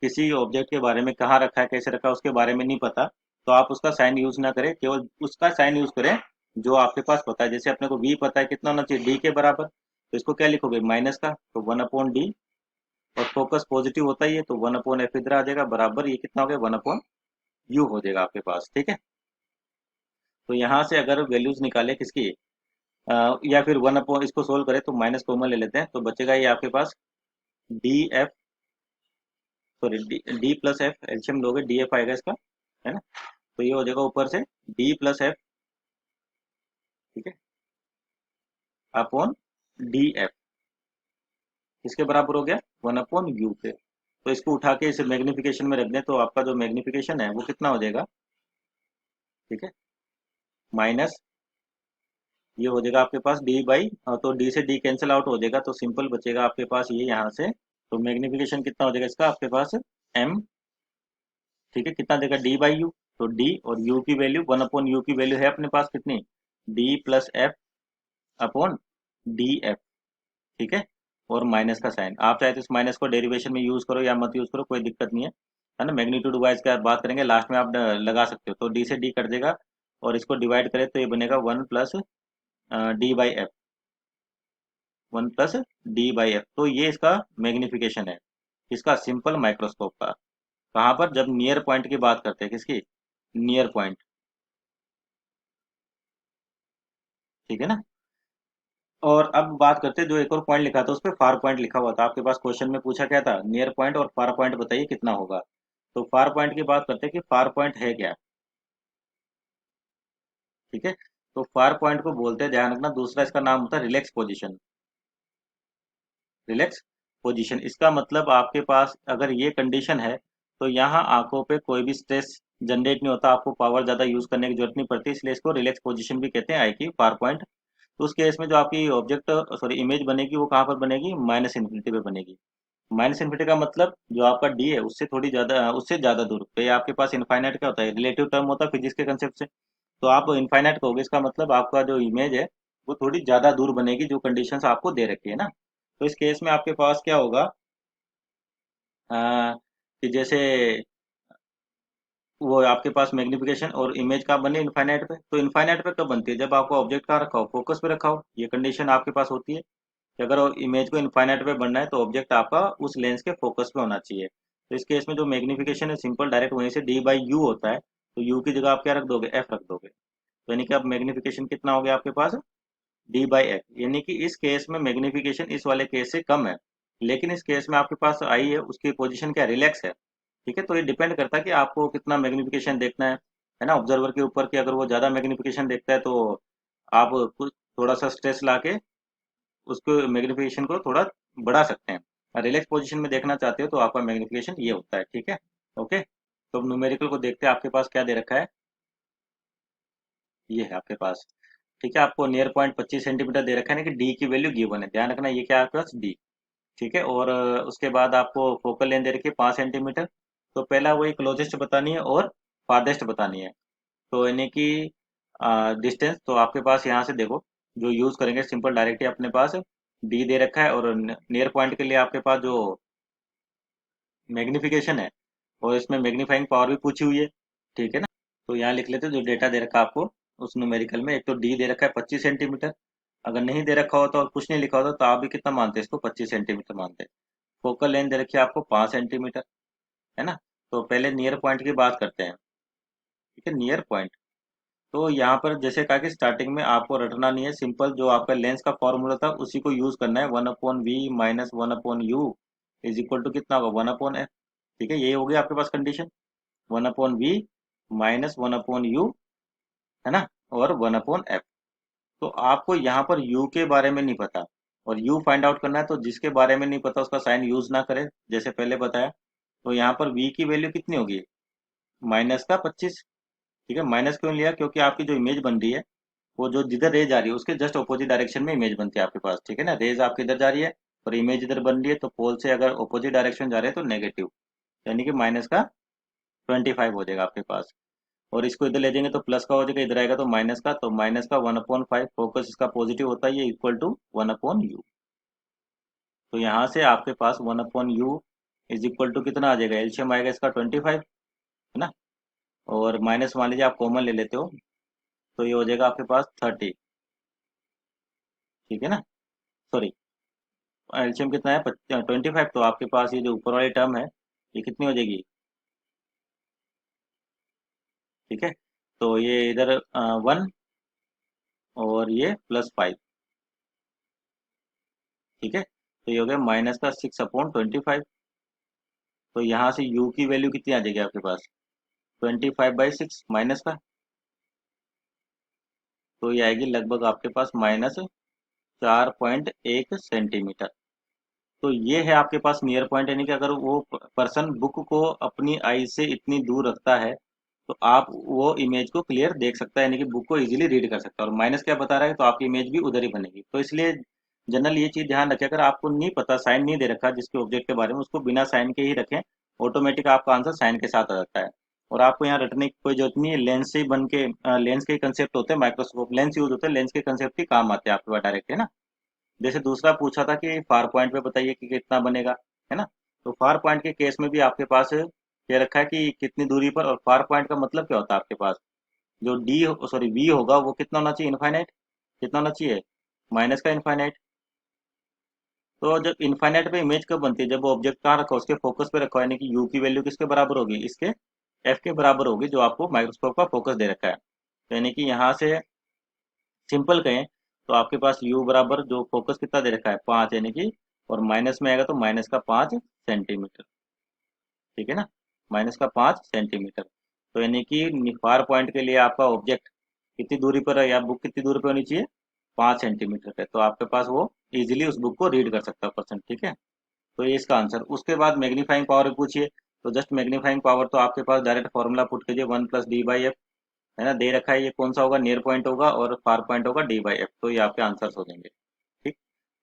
किसी ऑब्जेक्ट के बारे में कहाँ रखा है, कैसे रखा है, उसके बारे में नहीं पता, तो आप उसका साइन यूज ना करें, केवल उसका साइन यूज करें जो आपके पास पता है। जैसे अपने को v पता है कितना होना चाहिए, d के बराबर, तो इसको क्या लिखोगे, माइनस का, तो 1/d, और फोकस पॉजिटिव होता ही है तो 1/f इधर आ जाएगा, बराबर ये कितना हो गया, 1/u हो जाएगा आपके पास, ठीक है। तो यहाँ से अगर वैल्यूज निकाले किसकी, या फिर 1/, इसको सोल्व करें तो माइनस कॉमन ले लेते हैं, तो बचेगा ये आपके पास D F, sorry D plus F, एल्शियम लोगे डी एफ आएगा इसका, है ना। तो ये हो जाएगा ऊपर से डी प्लस एफ, ठीक है, अपॉन डी एफ, किसके बराबर हो गया, 1/u के। तो इसको उठा के इसे मैग्निफिकेशन में रख दें तो आपका जो मैग्निफिकेशन है वो कितना हो जाएगा, ठीक है, माइनस, ये हो जाएगा आपके पास डी बाई, तो डी से डी कैंसिल आउट हो जाएगा, तो सिंपल बचेगा आपके पास ये यहाँ से। तो मैग्निफिकेशन कितना हो जाएगा इसका आपके पास, एम, ठीक है, कितना देगा, डी बाई यू, तो डी और यू की वैल्यू, 1/u की वैल्यू है अपने पास कितनी, D plus F upon D F, ठीक है। और माइनस का साइन, आप चाहे तो इस माइनस को डेरिवेशन में यूज करो या मत यूज करो, कोई दिक्कत नहीं है ना। मैग्नीट्यूड वाइज का बात करेंगे लास्ट में, आप लगा सकते हो, तो डी से डी कट देगा, और इसको डिवाइड करें तो ये बनेगा 1 + d/f, 1 + d/f। तो ये इसका मैग्निफिकेशन है, इसका सिंपल माइक्रोस्कोप का। कहाँ पर, जब नियर पॉइंट की बात करते हैं, किसकी, नियर पॉइंट, ठीक है ना। और अब बात करते हैं जो एक और पॉइंट लिखा था उस पर फार पॉइंट लिखा हुआ था आपके पास, क्वेश्चन में पूछा क्या था, नियर पॉइंट और फार पॉइंट बताइए कितना होगा। तो फार पॉइंट की बात करते हैं कि फार पॉइंट है क्या। ठीक है, तो फार पॉइंट को बोलते हैं, ध्यान रखना, दूसरा इसका नाम होता है रिलैक्स पोजीशन। रिलैक्स पोजीशन इसका मतलब आपके पास अगर ये कंडीशन है तो यहाँ आंखों पे कोई भी स्ट्रेस जनरेट नहीं होता, आपको पावर ज़्यादा यूज़ करने की जरूरत नहीं पड़ती, इसलिए इसको रिलैक्स पोजीशन भी कहते हैं आई की फार पॉइंट। तो उस केस में जो आपकी ऑब्जेक्ट सॉरी इमेज बनेगी वो कहाँ पर बनेगी, माइनस इन्फिनिटी पे बनेगी। माइनस इन्फिनिटी का मतलब जो आपका डी है उससे थोड़ी ज़्यादा, उससे ज़्यादा दूर पे आपके पास इनफाइनाइट क्या होता है, रिलेटिव टर्म होता है फिजिक्स के कंसेप्ट से। तो आप इनफाइनाइट कहोगे, इसका मतलब आपका जो इमेज है वो थोड़ी ज़्यादा दूर बनेगी जो कंडीशंस आपको दे रखी है ना। तो इस केस में आपके पास क्या होगा, कि जैसे वो आपके पास मैग्निफिकेशन और इमेज कहाँ बने, इनफाइनाइट पे। तो इनफाइनाइट पे कब बनती है, जब आपको ऑब्जेक्ट कहाँ रखा हो, फोकस पे रखा हो, ये कंडीशन आपके पास होती है कि अगर इमेज को इनफाइनाइट पे बनना है तो ऑब्जेक्ट आपका उस लेंस के फोकस पे होना चाहिए। तो इस केस में जो मैग्निफिकेशन है सिंपल डायरेक्ट वहीं से डी बाई यू होता है, तो यू की जगह आप क्या रख दोगे, एफ रख दोगे। तो यानी कि अब मैग्निफिकेशन कितना हो गया आपके पास, डी बाई एफ, यानी कि इस केस में मैग्निफिकेशन इस वाले केस से कम है, लेकिन इस केस में आपके पास आई है उसकी पोजीशन क्या, रिलैक्स है। ठीक है, तो ये डिपेंड करता है कि आपको कितना मैग्निफिकेशन देखना है ना, ऑब्जर्वर के ऊपर, कि अगर वो ज़्यादा मैग्निफिकेशन देखता है तो आप कुछ थोड़ा सा स्ट्रेस ला के उसको मैग्निफिकेशन को थोड़ा बढ़ा सकते हैं। रिलैक्स पोजीशन में देखना चाहते हो तो आपका मैग्निफिकेशन ये होता है। ठीक है, ओके। तो अब न्यूमेरिकल को देखते हैं, आपके पास क्या दे रखा है, ये है आपके पास। ठीक है, आपको नियर पॉइंट 25 सेंटीमीटर दे रखा है ना, कि डी की वैल्यू गिवन है, ध्यान रखना ये क्या है आपके पास, डी। ठीक है, और उसके बाद आपको फोकल लेंथ दे रखी है 5 सेंटीमीटर। तो पहला वही क्लोजेस्ट बतानी है और फारदेस्ट बतानी है। तो यानी कि डिस्टेंस तो आपके पास यहाँ से देखो, जो यूज करेंगे सिंपल डायरेक्ट ही अपने पास डी दे रखा है, और नियर पॉइंट के लिए आपके पास जो मैग्निफिकेशन है और इसमें मैग्नीफाइंग पावर भी पूछी हुई है। ठीक है ना, तो यहाँ लिख लेते हैं जो डेटा दे रखा है आपको उस न्यूमेरिकल में। एक तो डी दे रखा है 25 सेंटीमीटर, अगर नहीं दे रखा होता और कुछ नहीं लिखा होता तो आप भी कितना मानते हैं, इसको 25 सेंटीमीटर मानते हैं। फोकल लेंथ दे रखी है आपको 5 सेंटीमीटर, है ना। तो पहले नियर पॉइंट की बात करते हैं। ठीक है, नियर पॉइंट, तो यहाँ पर जैसे कहा कि स्टार्टिंग में आपको रटना नहीं है, सिंपल जो आपका लेंस का फॉर्मूला था उसी को यूज करना है, 1/v minus 1/u is equal to कितना होगा, 1/f। ठीक है, ये हो गया आपके पास कंडीशन, 1/v माइनस 1/u, है ना, और 1/f। तो आपको यहाँ पर u के बारे में नहीं पता और u फाइंड आउट करना है, तो जिसके बारे में नहीं पता उसका साइन यूज ना करे, जैसे पहले बताया। तो यहाँ पर v की वैल्यू कितनी होगी, माइनस का 25। ठीक है, माइनस क्यों लिया, क्योंकि आपकी जो इमेज बन रही है वो जो जिधर रेज आ रही है उसके जस्ट अपोजिट डायरेक्शन में इमेज बनती है आपके पास। ठीक है ना, रेज आपकी इधर जा रही है और इमेज इधर बन रही है, तो पोल से अगर अपोजिट डायरेक्शन जा रहे हैं तो नेगेटिव, यानी कि माइनस का 25 हो जाएगा आपके पास। और इसको इधर ले जाएंगे तो प्लस का हो जाएगा, इधर आएगा तो माइनस का, तो माइनस का 1/5, फोकस इसका पॉजिटिव होता है, ये इक्वल टू 1/u। तो यहाँ से आपके पास 1/u इज इक्वल टू कितना आ जाएगा, एलसीएम आएगा इसका 25, है ना, और माइनस मान लीजिए आप कॉमन ले लेते हो तो ये हो जाएगा आपके पास 30। ठीक है ना, सॉरी, एलसीएम कितना है 25, तो आपके पास ये जो ऊपर वाली टर्म है ये कितनी हो जाएगी। ठीक है, तो ये इधर 1 और ये +5। ठीक है, तो ये हो गया माइनस का 6/25। तो यहाँ से u की वैल्यू कितनी आ जाएगी आपके पास, 25/6 माइनस का, तो ये आएगी लगभग आपके पास -4.1 सेंटीमीटर। तो ये है आपके पास नियर पॉइंट, यानी कि अगर वो पर्सन बुक को अपनी आई से इतनी दूर रखता है तो आप वो इमेज को क्लियर देख सकता है, यानी कि बुक को इजीली रीड कर सकता है। और माइनस क्या बता रहा है, तो आपकी इमेज भी उधर ही बनेगी। तो इसलिए जनरल ये चीज ध्यान रखें, अगर आपको नहीं पता, साइन नहीं दे रखा जिसके ऑब्जेक्ट के बारे में, उसको बिना साइन के ही रखें, ऑटोमेटिक आपका आंसर साइन के साथ आ जाता है। और आपको यहाँ रटने की कोई जरूरत नहीं है, लेंस से ही बन के लेंस के कंसेप्ट होते हैं, माइक्रोस्कोप लेंस यूज होते हैं, लेंस के कंसेप्ट ही काम आते हैं आपके पास डायरेक्ट, है ना। जैसे दूसरा पूछा था कि फार पॉइंट पे बताइए कि कितना बनेगा, है ना। तो फार पॉइंट के केस में भी आपके पास ये रखा है कि कितनी दूरी पर, और फार पॉइंट का मतलब क्या होता है आपके पास, जो डी सॉरी वी होगा वो कितना होना चाहिए, इनफाइनाइट, कितना होना चाहिए, माइनस का इनफाइनाइट। तो जब इनफाइनाइट पे इमेज कब बनती है, जब ऑब्जेक्ट कहाँ रखा हो, उसके फोकस पे रखा हो, यानी कि यू की वैल्यू किसके बराबर होगी, इसके एफ के बराबर होगी, जो आपको माइक्रोस्कोप का फोकस दे रखा है। तो यानी कि यहाँ से सिंपल कहें तो आपके पास u बराबर जो फोकस कितना दे रखा है 5, यानी कि, और माइनस में आएगा तो -5 सेंटीमीटर। ठीक है ना, -5 सेंटीमीटर। तो यानी कि फार पॉइंट के लिए आपका ऑब्जेक्ट कितनी दूरी पर है या बुक कितनी दूरी पर होनी चाहिए, 5 सेंटीमीटर पे, तो आपके पास वो इजीली उस बुक को रीड कर सकता है पर्सन। ठीक है, तो ये इसका आंसर। उसके बाद मैग्नीफाइंग पावर पूछिए, तो जस्ट मैग्नीफाइंग पावर तो आपके पास डायरेक्ट फॉर्मूला पुट कीजिए, 1+d/f, है ना, दे रखा है, ये कौन सा होगा, नियर पॉइंट होगा, और फार पॉइंट होगा d/f, तो ये आपके आंसर्स हो जाएंगे। ठीक,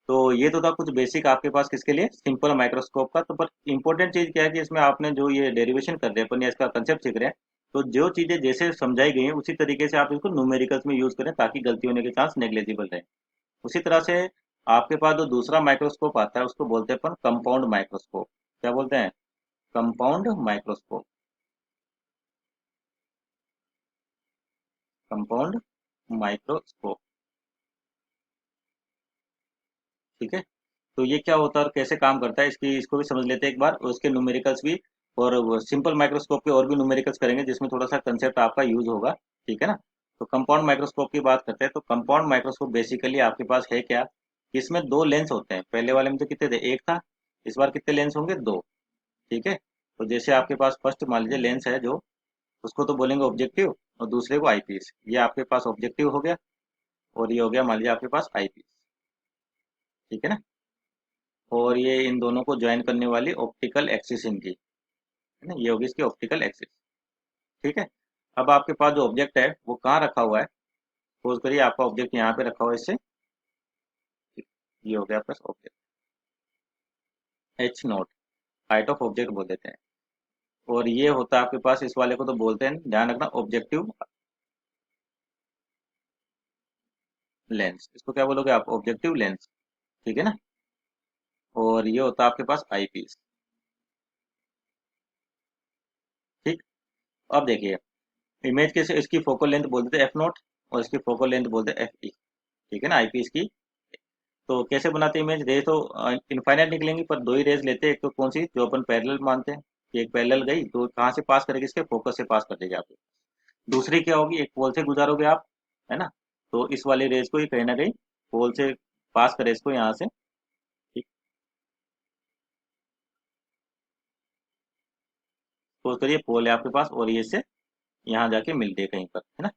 तो ये तो था कुछ बेसिक आपके पास किसके लिए, सिंपल माइक्रोस्कोप का। तो पर इंपॉर्टेंट चीज क्या है कि इसमें आपने जो ये डेरिवेशन कर रहे हैं अपन या इसका कंसेप्ट सीख रहे हैं, तो जो चीजें जैसे समझाई गई हैं उसी तरीके से आप इसको न्यूमेरिकल्स में यूज करें ताकि गलती होने के चांस नेग्लेजिबल रहे। उसी तरह से आपके पास जो दूसरा माइक्रोस्कोप आता है उसको बोलते हैं अपन कंपाउंड माइक्रोस्कोप। क्या बोलते हैं, कंपाउंड माइक्रोस्कोप, कंपाउंड माइक्रोस्कोप। ठीक है, तो ये क्या होता है और कैसे काम करता है, इसकी इसको भी समझ लेते हैं एक बार, और उसके न्यूमेरिकल्स भी, और सिंपल माइक्रोस्कोप के और भी न्यूमेरिकल्स करेंगे जिसमें थोड़ा सा कंसेप्ट आपका यूज होगा। ठीक है ना, तो कंपाउंड माइक्रोस्कोप की बात करते हैं। तो कंपाउंड माइक्रोस्कोप बेसिकली आपके पास है क्या कि इसमें दो लेंस होते हैं, पहले वाले में तो कितने थे, एक था, इस बार कितने लेंस होंगे, दो। ठीक है, तो जैसे आपके पास फर्स्ट मान लीजिए लेंस है जो, उसको तो बोलेंगे ऑब्जेक्टिव, और दूसरे को आईपीस। ये आपके पास ऑब्जेक्टिव हो गया, और ये हो गया मान लीजिए आपके पास आईपीस। ठीक है ना, और ये इन दोनों को ज्वाइन करने वाली ऑप्टिकल एक्सिस इनकी, है ना, ये होगी इसकी ऑप्टिकल एक्सिस। ठीक है, अब आपके पास जो ऑब्जेक्ट है वो कहाँ रखा हुआ है, सपोज करिए आपका ऑब्जेक्ट यहाँ पे रखा हुआ है इससे, ये हो गया plus object, H0, height of object बोल देते हैं। और ये होता है आपके पास, इस वाले को तो बोलते हैं, ध्यान रखना, ऑब्जेक्टिव लेंस, इसको क्या बोलोगे आप, ऑब्जेक्टिव लेंस। ठीक है ना, और ये होता है आपके पास आईपीस। ठीक, अब देखिए, इमेज के से इसकी फोकल लेंथ बोल देते हैं F0, और इसकी फोकल लेंथ बोलते हैं Fe। ठीक है ना, आईपीस की। तो कैसे बनाते हैं इमेज, रेज तो इनफाइनाइट निकलेंगी, पर दो ही रेज लेते हैं, एक तो कौन सी जो अपन पैरेलल मानते हैं कि एक पैरेलल गई तो कहाँ से पास करेगी, इसके फोकस से पास कर देगी आपको। दूसरी क्या होगी, एक पोल से गुजारोगे आप, है ना, तो इस वाली रेज को ही कहीं ना कहीं पोल से पास करे इसको यहाँ से। ठीक, सपोज करिए पोल है आपके पास और ये से यहाँ जाके मिलते हैं कहीं पर, है ना।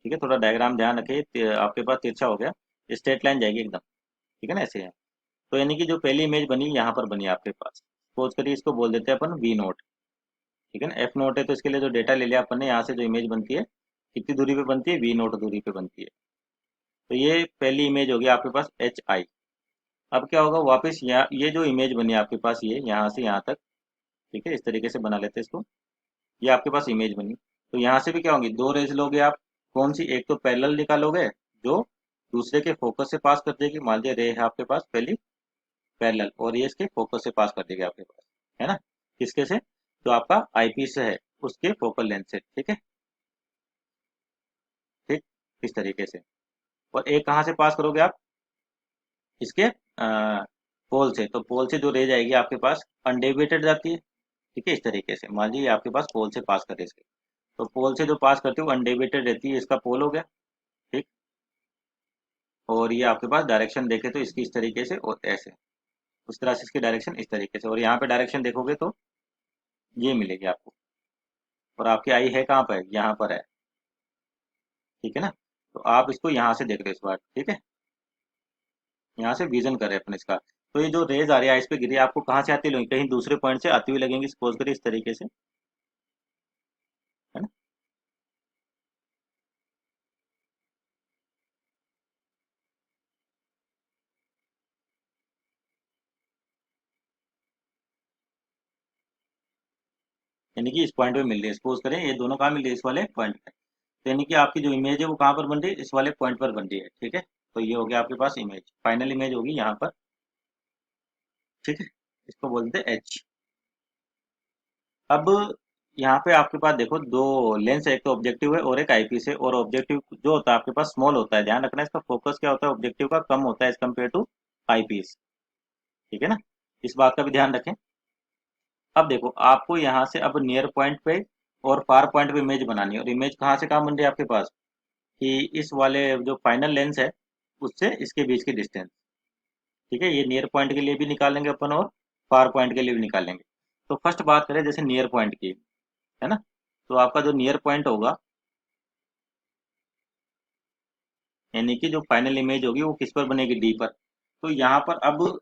ठीक है, थोड़ा डायग्राम ध्यान रखिए, आपके पास तिरछा हो गया, स्ट्रेट लाइन जाएगी एकदम। ठीक है ना, ऐसे है। तो यानी कि जो पहली इमेज बनी यहाँ पर बनी आपके पास, सपोज करिए इसको बोल देते हैं अपन V0। ठीक है ना, F0 है, तो इसके लिए जो डेटा ले लिया अपन ने, यहाँ से जो इमेज बनती है कितनी दूरी पे बनती है, V0 दूरी पे बनती है। तो ये पहली इमेज होगी आपके पास HI। अब क्या होगा, वापस यहाँ ये जो इमेज बनी आपके पास, ये यहाँ से यहाँ तक, ठीक है, इस तरीके से बना लेते हैं इसको, ये आपके पास इमेज बनी। तो यहाँ से भी क्या होंगी, दो रेज लोगे आप, कौन सी, एक तो पैरेलल निकालोगे जो दूसरे के फोकस से पास कर देगी, मान लीजिए रे है आपके पास पहली पैरेलल, और ये इसके फोकस से पास कर देगी आपके पास, है ना, किसके से, जो आपका आईपीस है उसके फोकल लेंथ से। ठीक है, ठीक, इस तरीके से। और एक कहाँ से पास करोगे आप, इसके पोल से, तो पोल से जो रेज आएगी आपके पास अनडेविएटेड जाती है। ठीक है, इस तरीके से मान लीजिए आपके पास पोल से पास करे इसके, तो पोल से जो पास करती है वो अनडेविएटेड रहती है, इसका पोल हो गया। ठीक, और ये आपके पास डायरेक्शन देखे तो इसकी इस तरीके से और ऐसे, उस तरह से इसकी डायरेक्शन इस तरीके से, और यहाँ पे डायरेक्शन देखोगे तो ये मिलेगी आपको, और आपकी आई है कहाँ पर, यहाँ पर है। ठीक है ना, तो आप इसको यहाँ से देख रहे हो इस बार। ठीक है, यहाँ से विजन कर रहे हैं अपन इसका। तो ये जो रेज आ रही है इस पे गिरी, आपको कहाँ से आती लगेंगी, कहीं दूसरे पॉइंट से आती हुई लगेंगी, सपोज करिए इस तरीके से, है ना। यानी कि इस पॉइंट पे मिल रही है, सपोज करें ये दोनों कहाँ मिल रही है, इस वाले पॉइंट पे। तो यानी कि आपकी जो इमेज है वो कहाँ पर बन रही है, इस वाले पॉइंट पर बन रही है। ठीक है, तो ये हो गया आपके पास इमेज, फाइनल इमेज होगी यहाँ पर। ठीक है, इसको बोलते हैं एच। अब यहाँ पे आपके पास देखो दो लेंस है, एक तो ऑब्जेक्टिव है और एक आईपीस है, और ऑब्जेक्टिव जो होता है आपके पास स्मॉल होता है, ध्यान रखना इसका फोकस क्या होता है ऑब्जेक्टिव का, कम होता है एज कम्पेयर टू आईपीस। ठीक है ना, इस बात का भी ध्यान रखें। अब देखो आपको यहाँ से अब नियर पॉइंट पे और फार पॉइंट पे इमेज बनानी है, और इमेज कहाँ से कहाँ बन रही है आपके पास, कि इस वाले जो फाइनल लेंस है उससे इसके बीच की डिस्टेंस। ठीक है, ये नियर पॉइंट के लिए भी निकालेंगे अपन और फार पॉइंट के लिए भी निकालेंगे। तो फर्स्ट बात करें जैसे नियर पॉइंट की, है ना। तो आपका जो नियर पॉइंट होगा, यानी कि जो फाइनल इमेज होगी वो किस पर बनेगी, डी पर। तो यहाँ पर अब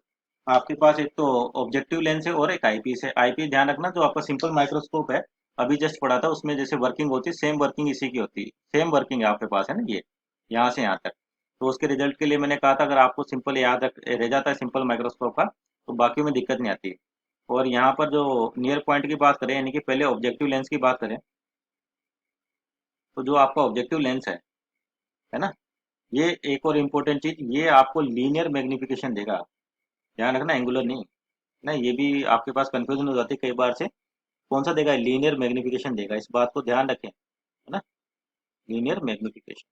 आपके पास एक तो ऑब्जेक्टिव लेंस है और एक आईपीस है। आईपीस ध्यान रखना, जो आपका सिंपल माइक्रोस्कोप है अभी जस्ट पढ़ा था उसमें जैसे वर्किंग होती है, सेम वर्किंग इसी की होती है। सेम वर्किंग है आपके पास, है ना, ये यहाँ से यहाँ तक। तो उसके रिजल्ट के लिए मैंने कहा था अगर आपको सिंपल याद रह जाता है सिंपल माइक्रोस्कोप का, तो बाकी में दिक्कत नहीं आती। और यहाँ पर जो नियर पॉइंट की बात करें, यानी कि पहले ऑब्जेक्टिव लेंस की बात करें, तो जो आपका ऑब्जेक्टिव लेंस है ना, ये एक और इम्पोर्टेंट चीज, ये आपको लीनियर मैग्निफिकेशन देगा। ध्यान रखना, एंगुलर नहीं। ना ये भी आपके पास कंफ्यूजन हो जाती है कई बार से, कौन सा देगा, लीनियर मैग्निफिकेशन देगा, इस बात को ध्यान रखें, है ना, लीनियर मैग्निफिकेशन।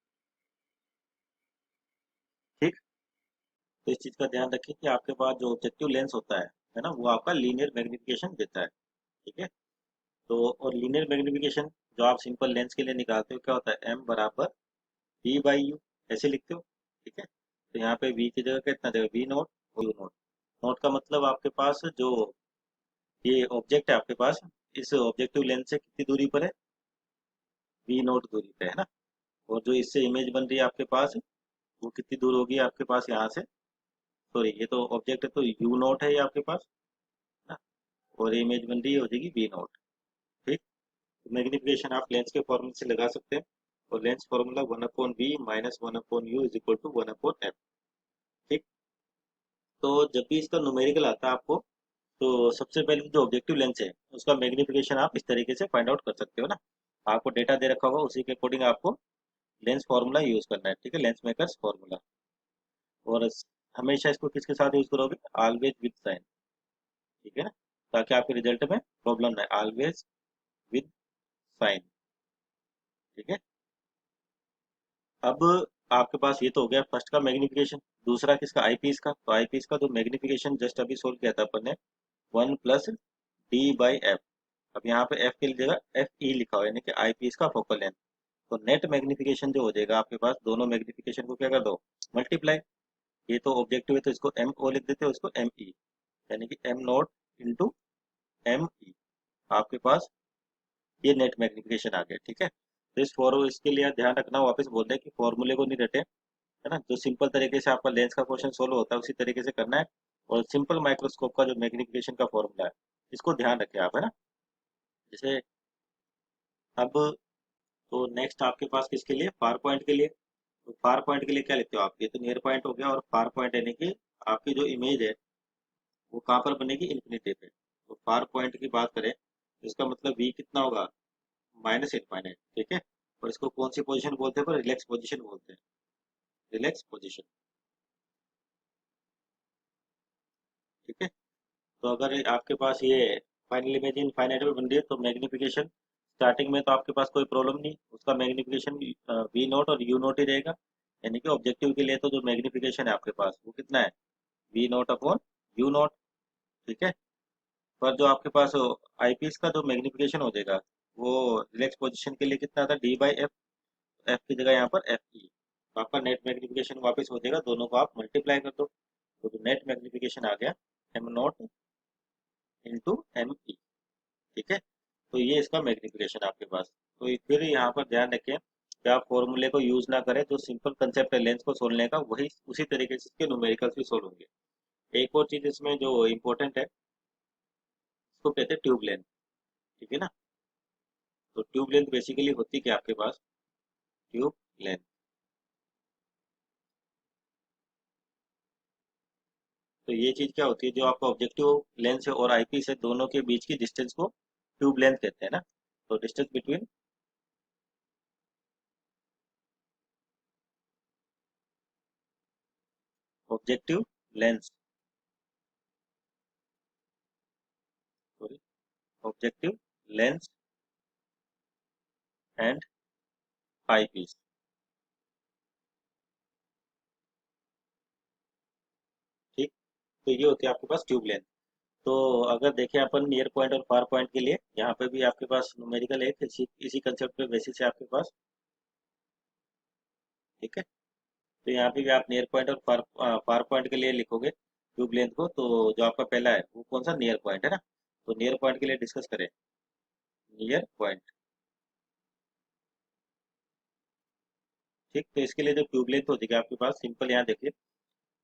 ठीक। तो इस चीज का ध्यान रखें कि आपके पास जो ऑब्जेक्टिव लेंस होता है ना, वो आपका लीनियर मैग्निफिकेशन देता है। ठीक है। तो और लीनियर मैग्निफिकेशन जो आप सिंपल लेंस के लिए निकालते हो क्या होता है, एम बराबर वी बाई यू, ऐसे लिखते हो। ठीक है। तो यहाँ पे वी की जगह कितना देगा, वी नोट और यू नोट। नोट का मतलब आपके पास जो ये ऑब्जेक्ट है आपके पास, इस ऑब्जेक्टिव लेंस से कितनी दूरी पर है, वी नोट दूरी पे, है ना। और जो इससे इमेज बन रही है आपके पास, वो कितनी दूर होगी आपके पास यहाँ से, सॉरी ये तो ऑब्जेक्ट है तो यू नोट है ये आपके पास, है ना। और इमेज बन रही है हो जाएगी वी नोट। ठीक। मैग्निफिकेशन आप लेंस के फॉर्मूले से लगा सकते हैं। और lens formula 1/v minus 1/u is equal to 1/f। ठीक। तो जब भी इसका न्यूमेरिकल आता है आपको, तो सबसे पहले जो ऑब्जेक्टिव लेंस है उसका मैग्निफिकेशन आप इस तरीके से फाइंड आउट कर सकते हो ना। आपको डेटा दे रखा होगा, उसी के अकॉर्डिंग आपको लेंस फार्मूला यूज करना है। ठीक है, लेंस मेकर्स फार्मूला। और हमेशा इसको किसके साथ यूज करोगे, ऑलवेज विद साइन। ठीक है ना, ताकि आपके रिजल्ट में प्रॉब्लम ना आए, ऑलवेज विद साइन। ठीक है। अब आपके पास ये तो हो गया फर्स्ट का मैग्निफिकेशन। दूसरा किसका, आईपीस का। तो आईपीस का जो मैग्निफिकेशन जस्ट अभी सोल्व किया था अपन ने, 1 + d/f। अब यहाँ पे f की जगह एफ ई लिखा हुआ है, यानी कि आईपीस का फोकल लेंथ। तो नेट मैग्निफिकेशन जो हो जाएगा आपके पास, दोनों मैग्निफिकेशन को क्या कर दो, मल्टीप्लाई। ये तो ऑब्जेक्टिव है तो इसको एम ओ लिख देते हो, इसको एम ई, यानी कि M nought into M E. आपके पास ये नेट मैग्निफिकेशन आ गया। ठीक है। तो इसके लिए ध्यान रखना, वापस बोल रहे हैं कि फॉर्मूले को नहीं रटे, है ना। जो सिंपल तरीके से आपका लेंस का क्वेश्चन सोल्व होता है उसी तरीके से करना है। और सिंपल माइक्रोस्कोप का जो मैग्निफिकेशन का फॉर्मूला है, इसको ध्यान रखें आप, है ना। जैसे अब तो नेक्स्ट आपके पास किसके लिए, फार पॉइंट के लिए। तो फार पॉइंट के लिए क्या लिखते हो आप, ये तो नियर पॉइंट हो गया, और फार पॉइंट यानी कि आपकी जो इमेज है वो कहाँ पर बनेगी, इन्फिनिटी पे। तो फार पॉइंट की बात करें तो इसका मतलब वी कितना होगा, माइनस इनफाइनाइट। ठीक है। और इसको कौन सी पोजीशन बोलते हैं, पर रिलैक्स पोजीशन बोलते हैं, रिलैक्स पोजीशन। ठीक है। तो अगर आपके पास ये फाइनल इमेज इनफाइनाइट में बन रही है, तो मैग्निफिकेशन स्टार्टिंग में तो आपके पास कोई प्रॉब्लम नहीं, उसका मैग्निफिकेशन वी नोट और यू नोट ही रहेगा। यानी कि ऑब्जेक्टिव के लिए तो जो मैग्निफिकेशन है आपके पास वो कितना है, v nought upon u nought. ठीक है। पर जो आपके पास आईपीस का जो मैग्निफिकेशन हो जाएगा, वो रिलैक्स पोजीशन के लिए कितना था, d/f। एफ की जगह यहाँ पर एफ ई। तो आपका नेट मैग्निफिकेशन वापस हो जाएगा, दोनों को आप मल्टीप्लाई कर दो, तो जो नेट मैग्निफिकेशन आ गया M nought into M E. ठीक है। तो ये इसका मैग्निफिकेशन आपके पास। तो फिर यहाँ पर ध्यान रखें कि आप फॉर्मूले को यूज ना करें, जो सिंपल कंसेप्ट है लेंस को सोलने का, वही उसी तरीके से इसके न्यूमेरिकल्स भी सोल्व होंगे। एक और चीज इसमें जो इम्पोर्टेंट है, इसको कहते हैं ट्यूब लेंथ। ठीक है ना। तो ट्यूब लेंथ बेसिकली होती क्या आपके पास, ट्यूब लेंथ। तो ये चीज क्या होती है, जो आपका ऑब्जेक्टिव लेंस है और आईपीस है, दोनों के बीच की डिस्टेंस को ट्यूब लेंथ कहते हैं ना। तो distance between objective lens, sorry, objective lens and eyepiece. ठीक। तो ये होती है आपके पास ट्यूब लेंथ। तो अगर देखें अपन नियर पॉइंट और फार पॉइंट के लिए, यहाँ पे भी आपके पास न्यूमेरिकल है, इसी कंसेप्ट पे बेसिस है आपके पास। ठीक है। तो यहाँ पे भी आप नियर पॉइंट और फार पॉइंट के लिए लिखोगे ट्यूब लेंथ को, तो जो आपका पहला है वो कौन सा, नियर पॉइंट है ना। तो नियर पॉइंट के लिए डिस्कस करें। नियर पॉइंट, ठीक। तो इसके लिए जो ट्यूब लेंथ हो जाएगी आपके पास, सिंपल यहाँ देखिए,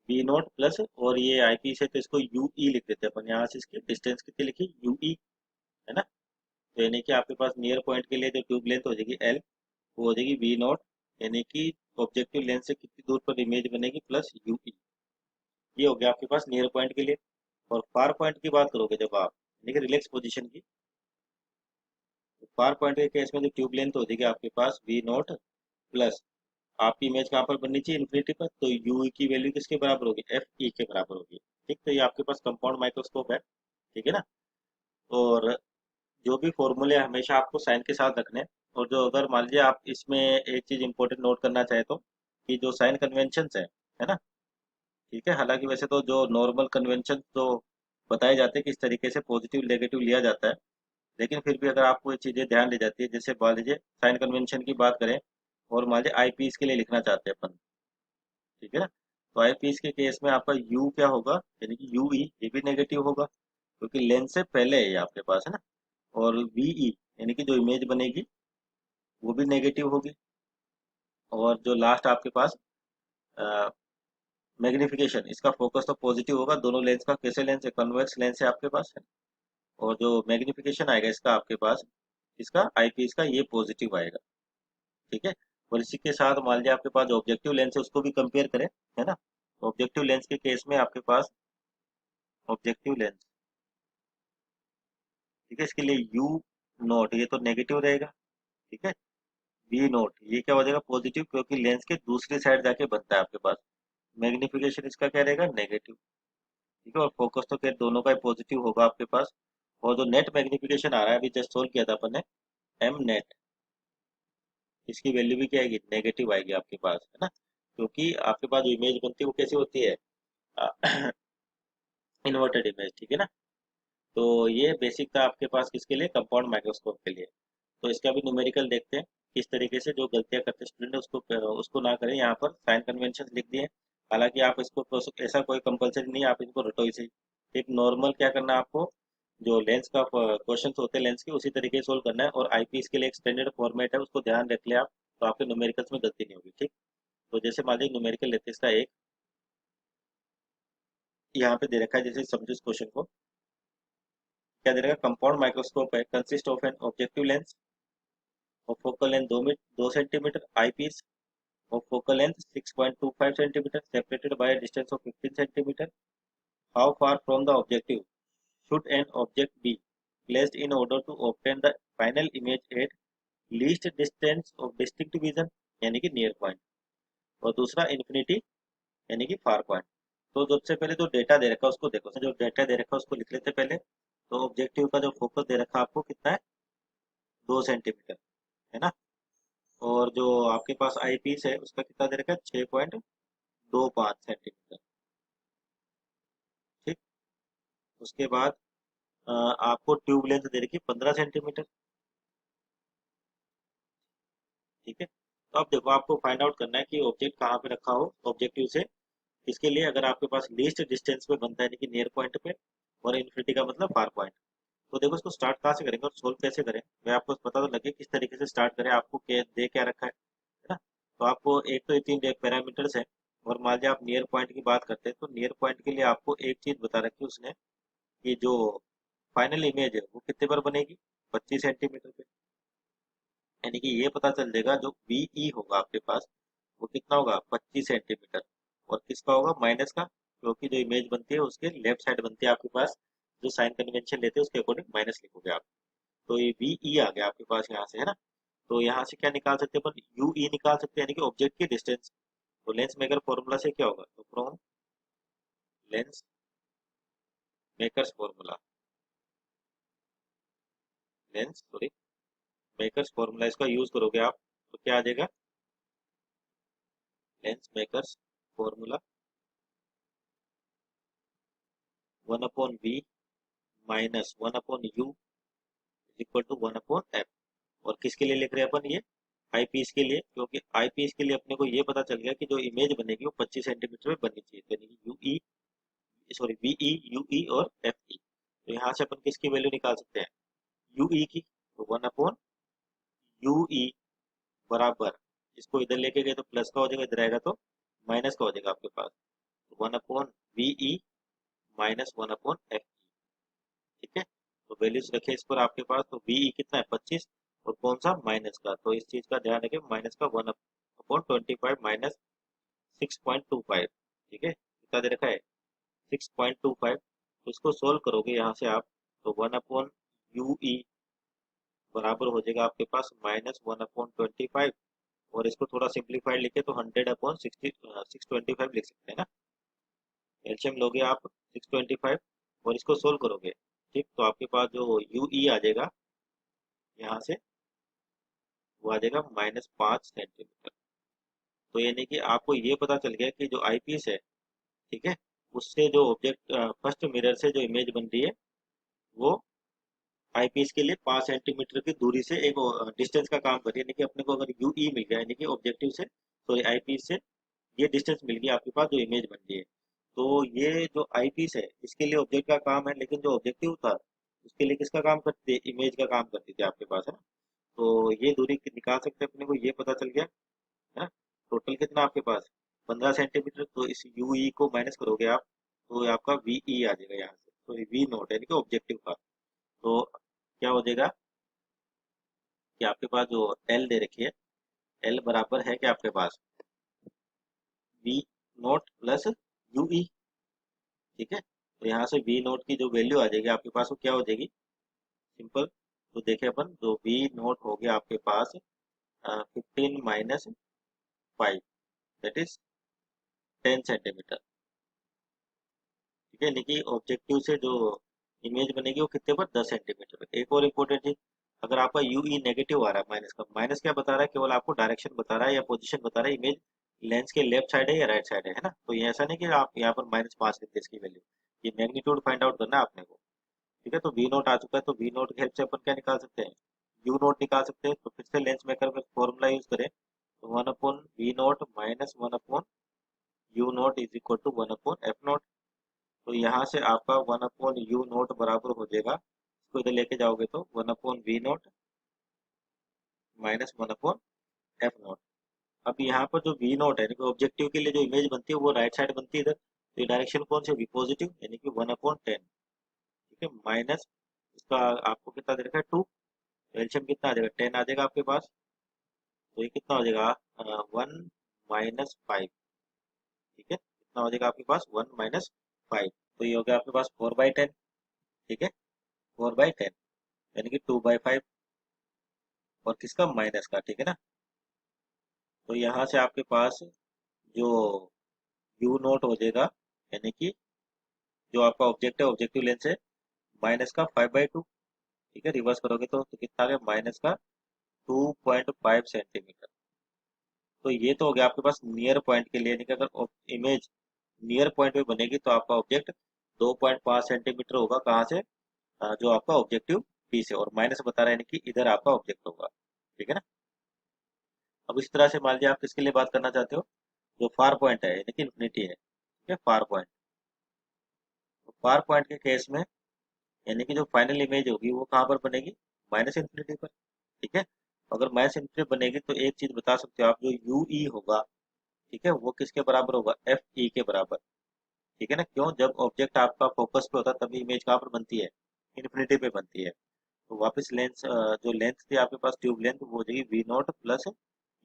बी नोट प्लस, और ये आई पी से तो इसको यू ई लिख देते हैं अपन, यहाँ से इसकी डिस्टेंस कितनी लिखी, यू ई, है ना। तो यानी कि आपके पास नियर पॉइंट के लिए जो ट्यूब लेंथ हो जाएगी एल, वो हो जाएगी वी नॉट, यानी कि ऑब्जेक्टिव लेंस से कितनी दूर पर इमेज बनेगी, प्लस यू ई। ये हो गया आपके पास नियर पॉइंट के लिए। और फार पॉइंट की बात करोगे जब आप, यानी कि रिलैक्स पोजीशन की, तो फार पॉइंट के केस में जो ट्यूब लेंथ हो जाएगी आपके पास वी नॉट प्लस, आपकी इमेज कहाँ पर बननी चाहिए, इन्फिनिटी पर, तो यू की वैल्यू किसके बराबर होगी, एफ ई के बराबर होगी। ठीक, तो ये आपके पास कंपाउंड माइक्रोस्कोप है, ठीक है ना। और जो भी फॉर्मूले हमेशा आपको साइन के साथ रखने हैं। और जो अगर मान लीजिए आप इसमें एक चीज इंपॉर्टेंट नोट करना चाहे तो, कि जो साइन कन्वेंशन है ना, ठीक है। हालांकि वैसे तो जो नॉर्मल कन्वेंशन तो बताए जाते हैं किस तरीके से पॉजिटिव नेगेटिव लिया जाता है, लेकिन फिर भी अगर आपको ये चीजें ध्यान दी जाती है, जैसे मान लीजिए साइन कन्वेंशन की बात करें, और मान लीजिए आई पीस के लिए लिखना चाहते हैं अपन, ठीक है ना। तो आई पीस के केस में आपका यू क्या होगा, यानी कि यू ई, ये भी नेगेटिव होगा क्योंकि लेंस से पहले है ये आपके पास, है ना। और वीई, यानी कि जो इमेज बनेगी वो भी नेगेटिव होगी। और जो लास्ट आपके पास मैग्निफिकेशन, इसका फोकस तो पॉजिटिव होगा, दोनों लेंस का, कैसे लेंस है, कन्वेक्स लेंस है आपके पास है। और जो मैग्निफिकेशन आएगा इसका आपके पास, इसका आई पीस का, ये पॉजिटिव आएगा, ठीक है। और इसी के साथ मान लीजिए आपके पास जो ऑब्जेक्टिव लेंस है उसको भी कंपेयर करें, है ना। ऑब्जेक्टिव लेंस के केस में आपके पास ऑब्जेक्टिव लेंस, ठीक है, इसके लिए यू नोट ये तो नेगेटिव रहेगा, ठीक है। वी नोट ये क्या हो जाएगा, पॉजिटिव, क्योंकि लेंस के दूसरी साइड जाके बनता है आपके पास। मैग्निफिकेशन इसका क्या रहेगा, नेगेटिव, ठीक है। और फोकस तो खैर दोनों का ही पॉजिटिव होगा आपके पास। और जो नेट मैग्निफिकेशन आ रहा है, अभी जस्ट सोल्व किया था अपन ने, एम नेट, इसकी वैल्यू भी क्या आएगी, नेगेटिव आएगी आपके पास, है ना। क्योंकि आपके पास जो इमेज बनती है वो कैसी होती है, इन्वर्टेड इमेज, ठीक है ना। तो ये बेसिक था आपके पास किसके लिए, कंपाउंड माइक्रोस्कोप के लिए। तो इसका भी न्यूमेरिकल देखते हैं किस तरीके से, जो गलतियां करते स्टूडेंट उसको ना करें। यहाँ पर साइन कन्वेंशन लिख दिए, हालांकि आप इसको ऐसा कोई कंपलसरी नहीं है, आप इनको रटो ही सही। एक नॉर्मल क्या करना है आपको, जो लेंस का क्वेश्चन होते हैं लेंस के, उसी तरीके से सोल्व करना है। और आईपीएस के लिए एक स्टैंडर्ड फॉर्मेट है, उसको ध्यान रख ले आप, तो आपके न्यूमेरिकल्स में गलती नहीं होगी, ठीक। तो जैसे मान लीजिए न्यूमेरिकल लेते हैं इसका एक, यहाँ पे दे रखा है, जैसे समझो इस क्वेश्चन को, क्या दे रखा है, कंपाउंड माइक्रोस्कोप है, consist of an objective lens और focal length 2 centimetre, eyepiece of focal length 6.25 centimeter separated by a distance of 15 centimeter. How far from the objective should an object be placed in order to obtain the final image at least distance of distinct vision, यानी कि near point. और दूसरा infinity, यानी कि far point. तो सबसे पहले जो डेटा दे रखा है उसको देखो, जो डेटा दे रखा है उसको लिख लेते पहले। तो ऑब्जेक्टिव का जो फोकस दे रखा है आपको कितना है, 2 सेंटीमीटर, है ना। और जो आपके पास आई पीस है उसका कितना दे रखा है, 6.25 सेंटीमीटर, ठीक। उसके बाद आपको ट्यूब लेंथ दे रखी है 15 सेंटीमीटर, ठीक है। तो अब देखो, आपको फाइंड आउट करना है कि ऑब्जेक्ट कहाँ पे रखा हो ऑब्जेक्टिव से। इसके लिए अगर आपके पास लीस्ट डिस्टेंस पे बनता है, यानी कि नियर पॉइंट पे, और इन्फिनिटी का मतलब फार पॉइंट। तो देखो इसको स्टार्ट कहाँ से करेंगे और सोल्व कैसे करें, मैं आपको पता तो लगे किस तरीके से स्टार्ट करें, आपको दे क्या रखा है ना। तो आपको एक तो ये 3 पैरामीटर्स है। और मान लीजिए आप नियर पॉइंट की बात करते हैं, तो नियर पॉइंट के लिए आपको एक चीज बता रखी है उसने, कि जो फाइनल इमेज है वो कितने पर बनेगी, 25 सेंटीमीटर पे। यानी कि ये पता चल जाएगा जो बीई होगा आपके पास, वो कितना होगा, 25 सेंटीमीटर। और किसका होगा, माइनस का, क्योंकि जो इमेज बनती है उसके लेफ्ट साइड बनती है आपके पास, जो साइन कन्वेंशन लेते हैं उसके अकॉर्डिंग माइनस लिखोगे आप। तो ये बीई आ गया आपके पास यहाँ से, है ना। तो यहाँ से क्या निकाल सकते हैं अपन, यू ई निकाल सकते हैं, यानी कि ऑब्जेक्ट की डिस्टेंस। तो लेंस मेकर फॉर्मूला से क्या होगा, तो from lens makers formula, lens sorry makers formula, इसका यूज करोगे आप, तो क्या आ जाएगा, lens makers formula 1/v minus 1/u equal to 1/f। और किसके लिए लिख रहे हैं अपन ये, आई पीस के लिए, क्योंकि आई पीस के लिए अपने को ये पता चल गया कि जो इमेज बनेगी वो 25 सेंटीमीटर में बननी चाहिए, तो यानी you E, sorry V E, you ई और एफ ई। तो यहाँ से अपन किसकी वैल्यू निकाल सकते हैं, यू ई की। तो 1 अपॉन यू ई बराबर, इसको इधर लेके गए तो प्लस का हो जाएगा, इधर आएगा तो माइनस का हो जाएगा आपके पास। 1 upon we E minus 1 upon F E. ठीक है, तो वैल्यूज रखे इस पर आपके पास। तो वी ई कितना है 25, और कौन सा माइनस का, तो इस चीज का ध्यान रखें, माइनस का 1/25 माइनस 6.25। ठीक है, कितना दे रखा है 6.25। तो इसको सोल्व करोगे यहाँ से आप, तो 1 अपॉन यू ई बराबर हो जाएगा आपके पास -1/25। और इसको थोड़ा सिंप्लीफाइड लिखे तो 100/625 लिख सकते हैं ना। एलसीएम लोगे आप 625 और इसको सोल्व करोगे। ठीक, तो आपके पास जो यू ई आ जाएगा यहाँ से, वो आ जाएगा -5 सेंटीमीटर। तो यानी कि आपको ये पता चल गया कि जो आईपीस है, ठीक है, उससे जो ऑब्जेक्ट फर्स्ट मिरर से जो इमेज बन रही है, वो आईपीस के लिए 5 सेंटीमीटर की दूरी से एक डिस्टेंस का काम कर रही है। यानी कि अपने को अगर यू ई मिल गया, यानी कि ऑब्जेक्टिव से, सॉरी आईपीस से ये डिस्टेंस मिल गया आपके पास जो इमेज बन रही है। तो ये जो आईपीस है इसके लिए ऑब्जेक्ट का काम है, लेकिन जो ऑब्जेक्टिव था उसके लिए किसका काम करती है, इमेज का काम करती थी आपके पास, है ना। तो ये दूरी निकाल सकते हैं अपने को, ये पता चल गया, है ना। टोटल कितना आपके पास 15 सेंटीमीटर। तो इस यू ई को माइनस करोगे आप, तो आपका वी ई आ जाएगा यहाँ से, तो वी नोट यानी कि ऑब्जेक्टिव का। तो क्या हो जाएगा कि आपके पास जो एल दे रखी है, एल बराबर है कि आपके पास V note plus you E. ठीक है, तो यहाँ से वी नोट की जो वैल्यू आ जाएगी आपके पास, वो क्या हो जाएगी, सिंपल। तो देखे अपन, जो वी नोट हो गया आपके पास 15 - 5, दैट इज 10 सेंटीमीटर। ठीक है, यानी कि ऑब्जेक्टिव से जो इमेज बनेगी वो कितने पर 10 सेंटीमीटर। एक और इम्पोर्टेंट चीज, अगर आपका यू ई नेगेटिव आ रहा है, माइनस का, माइनस क्या बता रहा है, केवल आपको डायरेक्शन बता रहा है या पोजीशन बता रहा है, इमेज लेंस के लेफ्ट साइड है या राइट साइड है ना। तो ये ऐसा नहीं कि आप यहाँ पर -5 लिखते इसकी वैल्यू, ये मैग्नीट्यूड फाइंड आउट करना है आपने को। ठीक है, तो वी नोट आ चुका है, तो वी नोट की हेल्प से अपन क्या निकाल सकते हैं, यू नोट निकाल सकते हैं। तो फिर से लेंस मेकर में फॉर्मूला यूज करें, तो 1/वी नोट माइनस 1/यू नोट इज इक्वल टू 1/एफ नोट। तो यहाँ से आपका 1/यू नोट बराबर हो जाएगा, इसको इधर लेके जाओगे तो 1/वी नोट माइनस 1/एफ नोट। अब यहाँ पर जो वी नोट है, यानी कि ऑब्जेक्टिव के लिए जो इमेज बनती है वो राइट साइड बनती है इधर, तो ये डायरेक्शन कौन सी होगी, पॉजिटिव, यानी कि 1/10। ठीक है, माइनस इसका आपको कितना दे रखा है 2, एलसीएम कितना आ जाएगा 10 आ जाएगा आपके पास। तो ये कितना हो जाएगा 1 - 5। ठीक है, कितना हो जाएगा आपके पास 1 - 5। तो ये हो गया आपके पास 4/10। ठीक है, 4/10 यानी कि 2/5, और किसका, माइनस का। ठीक है ना, तो यहाँ से आपके पास जो यू नोट हो जाएगा, यानी कि जो आपका ऑब्जेक्ट है, ऑब्जेक्टिव लेंस है, माइनस का 5/2। ठीक है, रिवर्स करोगे तो कितना आ गया, माइनस का 2.5 सेंटीमीटर। तो ये तो हो गया आपके पास नियर पॉइंट के लिए, यानी कि अगर इमेज नियर पॉइंट पे बनेगी तो आपका ऑब्जेक्ट 2.5 सेंटीमीटर होगा, कहाँ से, जो आपका ऑब्जेक्टिव पी से, और माइनस बता रहा है यानी कि इधर आपका ऑब्जेक्ट होगा। ठीक है ना। अब इस तरह से मान लीजिए आप किसके लिए बात करना चाहते हो, जो फार पॉइंट है यानी कि इन्फिनिटी है। ठीक है, फार पॉइंट, तो फार पॉइंट के केस में यानी कि जो फाइनल इमेज होगी वो कहाँ पर बनेगी, -इन्फिनिटी पर। ठीक है, अगर -इन्फिनिटी बनेगी तो एक चीज बता सकते हो आप, जो यू ई होगा, ठीक है, वो किसके बराबर होगा, एफ ई के बराबर। ठीक है ना, क्यों, जब ऑब्जेक्ट आपका फोकस पे होता है तभी इमेज कहाँ पर बनती है, इन्फिनिटी पे बनती है। तो वापस लेंस, जो लेंथ थी आपके पास ट्यूब लेंथ, वो हो जाएगी v note plus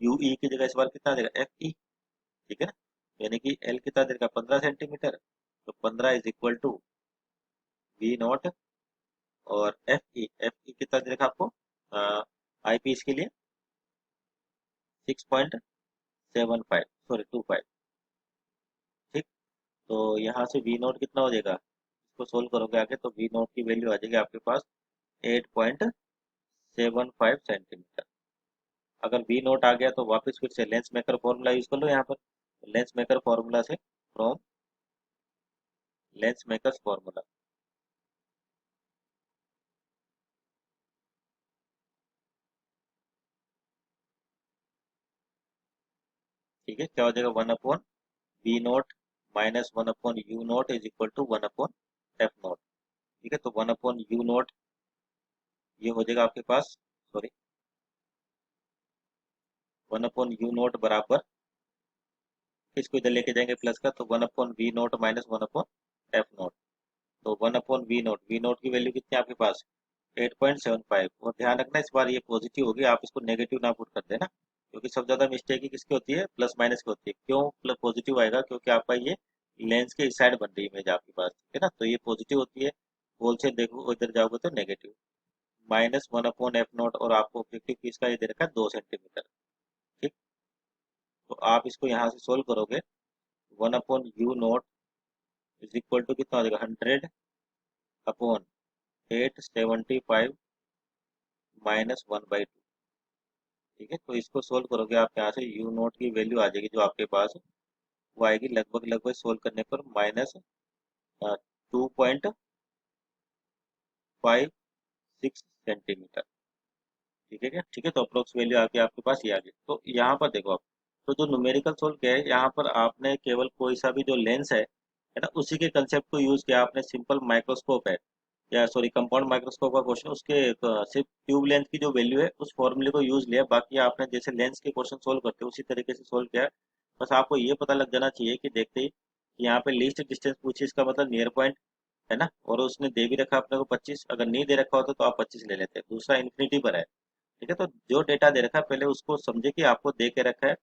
you E की जगह इस बार कितना आ जाएगा, एफ ई। ठीक है ना, यानी कि एल कितना देगा 15 सेंटीमीटर, तो 15 is equal to v nought, और एफ ई कितना दे रखा आपको आई पी इसके लिए 6.75, सॉरी 25। ठीक, तो यहाँ से वी नोट कितना हो जाएगा, इसको सोल्व करोगे आगे तो वी नोट की वैल्यू आ जाएगी आपके पास 8.75 सेंटीमीटर। अगर वी नोट आ गया तो वापस फिर से लेंस मेकर फॉर्मूला यूज कर लो यहाँ पर, लेंस मेकर फॉर्मूला से, फ्रॉम लेंस मेकर्स फॉर्मूला। ठीक है, क्या हो जाएगा 1/वी नोट माइनस 1/यू नोट इज इक्वल टू 1/एफ नोट। ठीक है, तो 1/u0 ये हो जाएगा आपके पास, सॉरी, 1/u0 बराबर, इसको इधर लेके जाएंगे प्लस का, तो 1/v0 माइनस 1/f0। तो 1/v0, v0 की वैल्यू कितनी है आपके पास, 8.75। और ध्यान रखना इस बार ये पॉजिटिव होगी, आप इसको नेगेटिव ना पुट कर देना, क्योंकि सब ज्यादा मिस्टेक ही किसकी होती है, प्लस माइनस की होती है। क्यों प्लस पॉजिटिव आएगा, क्योंकि आपका ये लेंस के इस साइड बन रही है इमेज आपके पास, ठीक है ना, तो ये पॉजिटिव होती है। होल से देखो इधर जाओगे तो नेगेटिव, -1/f0, और आपको ऑब्जेक्टिव की इसका ये दे रखा है 2 सेंटीमीटर। ठीक, तो आप इसको यहाँ से सोल्व करोगे, 1/u0 इज इक्वल टू कितना हो जाएगा, 100/875 -1/2। ठीक है, तो इसको सोल्व करोगे आप, यहाँ से u0 की वैल्यू आ जाएगी जो आपके पास, वो आएगी लगभग लगभग सोल्व करने पर -2.56 सेंटीमीटर। ठीक है क्या, ठीक है, तो अप्रोक्स वैल्यू आके आपके पास ये आ गई। तो यहाँ पर देखो आप, तो जो न्यूमेरिकल सोल्व किया है, यहाँ पर आपने केवल कोई सा भी जो लेंस है ना, उसी के कंसेप्ट को यूज किया आपने। सिंपल माइक्रोस्कोप है, या सॉरी कंपाउंड माइक्रोस्कोप का क्वेश्चन, उसके सिर्फ ट्यूब लेंथ की जो वैल्यू है उस फॉर्मूले को यूज लिया। बाकी आपने जैसे लेंस के क्वेश्चन सोल्व करते हैं उसी तरीके से सोल्व किया है। बस आपको ये पता लग जाना चाहिए कि देखते ही कि यहाँ पे लीस्ट डिस्टेंस पूछी, इसका मतलब नियर पॉइंट है ना, और उसने दे भी रखा अपने को 25, अगर नहीं दे रखा होता तो आप 25 ले लेते। दूसरा इन्फिनिटी पर है, ठीक है, तो जो डेटा दे रखा है पहले उसको समझे कि आपको दे के रखा है,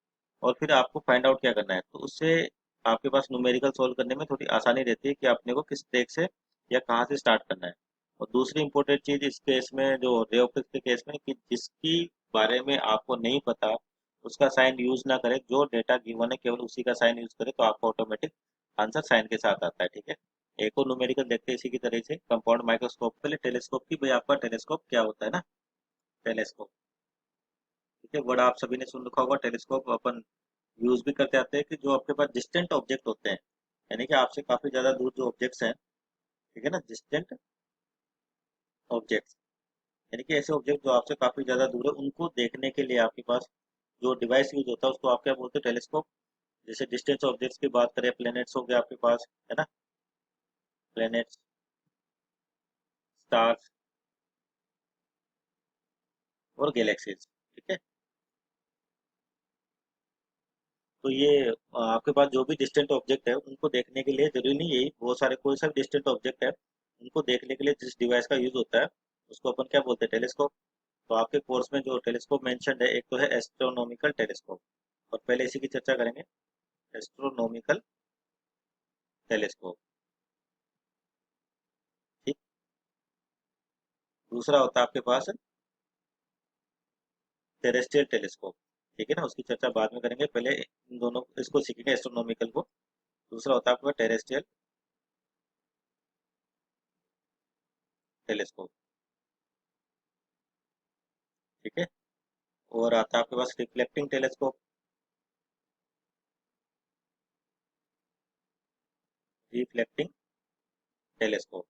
और फिर आपको फाइंड आउट क्या करना है। तो उससे आपके पास न्यूमेरिकल सोल्व करने में थोड़ी आसानी रहती है कि अपने को किस ट्रिक से या कहाँ से स्टार्ट करना है। और दूसरी इंपॉर्टेंट चीज इस केस में, जो रे ऑप्टिक्स के केस में, कि जिसकी बारे में आपको नहीं पता उसका साइन यूज ना करें, जो डेटा गिवन है केवल उसी का साइन यूज करें, तो आपको ऑटोमेटिक आंसर साइन के साथ आता है। ठीक है, एक और न्यूमेरिकल देखते हैं इसी की तरह से, कंपाउंड माइक्रोस्कोप। पहले टेलीस्कोप की, भाई आपका टेलीस्कोप क्या होता है ना, टेलीस्कोप, ठीक है, वर्ड आप सभी ने सुन रखा होगा। टेलीस्कोप अपन यूज भी करते आते हैं कि जो आपके पास डिस्टेंट ऑब्जेक्ट होते हैं, यानी कि आपसे काफी ज्यादा दूर जो ऑब्जेक्ट्स हैं, ठीक है ना, डिस्टेंट ऑब्जेक्ट्स, यानी कि ऐसे ऑब्जेक्ट जो आपसे काफी ज्यादा दूर है, उनको देखने के लिए आपके पास जो डिवाइस यूज होता है उसको आप क्या बोलते हैं, टेलीस्कोप। जैसे डिस्टेंस ऑब्जेक्ट्स की बात करें, प्लैनेट्स हो गए आपके पास, है ना, प्लैनेट्स, स्टार्स और गैलेक्सीज। ठीक है, तो ये आपके पास जो भी डिस्टेंट ऑब्जेक्ट है उनको देखने के लिए, जरूरी नहीं यही, बहुत सारे कोई सा भी डिस्टेंट ऑब्जेक्ट है उनको देखने के लिए जिस डिवाइस का यूज होता है उसको अपन क्या बोलते हैं, टेलीस्कोप। तो आपके कोर्स में जो टेलीस्कोप मेंशन्ड है, एक तो है एस्ट्रोनॉमिकल टेलीस्कोप, और पहले इसी की चर्चा करेंगे, एस्ट्रोनॉमिकल टेलीस्कोप। ठीक, दूसरा होता है आपके पास टेरेस्ट्रियल टेलीस्कोप। ठीक है ना, उसकी चर्चा बाद में करेंगे, पहले इन दोनों इसको सीखेंगे, एस्ट्रोनॉमिकल को। दूसरा होता है आपका टेरेस्ट्रियल टेलीस्कोप। ठीक है, और आता है आपके पास रिफ्लेक्टिंग टेलीस्कोप, रिफ्लेक्टिंग टेलीस्कोप।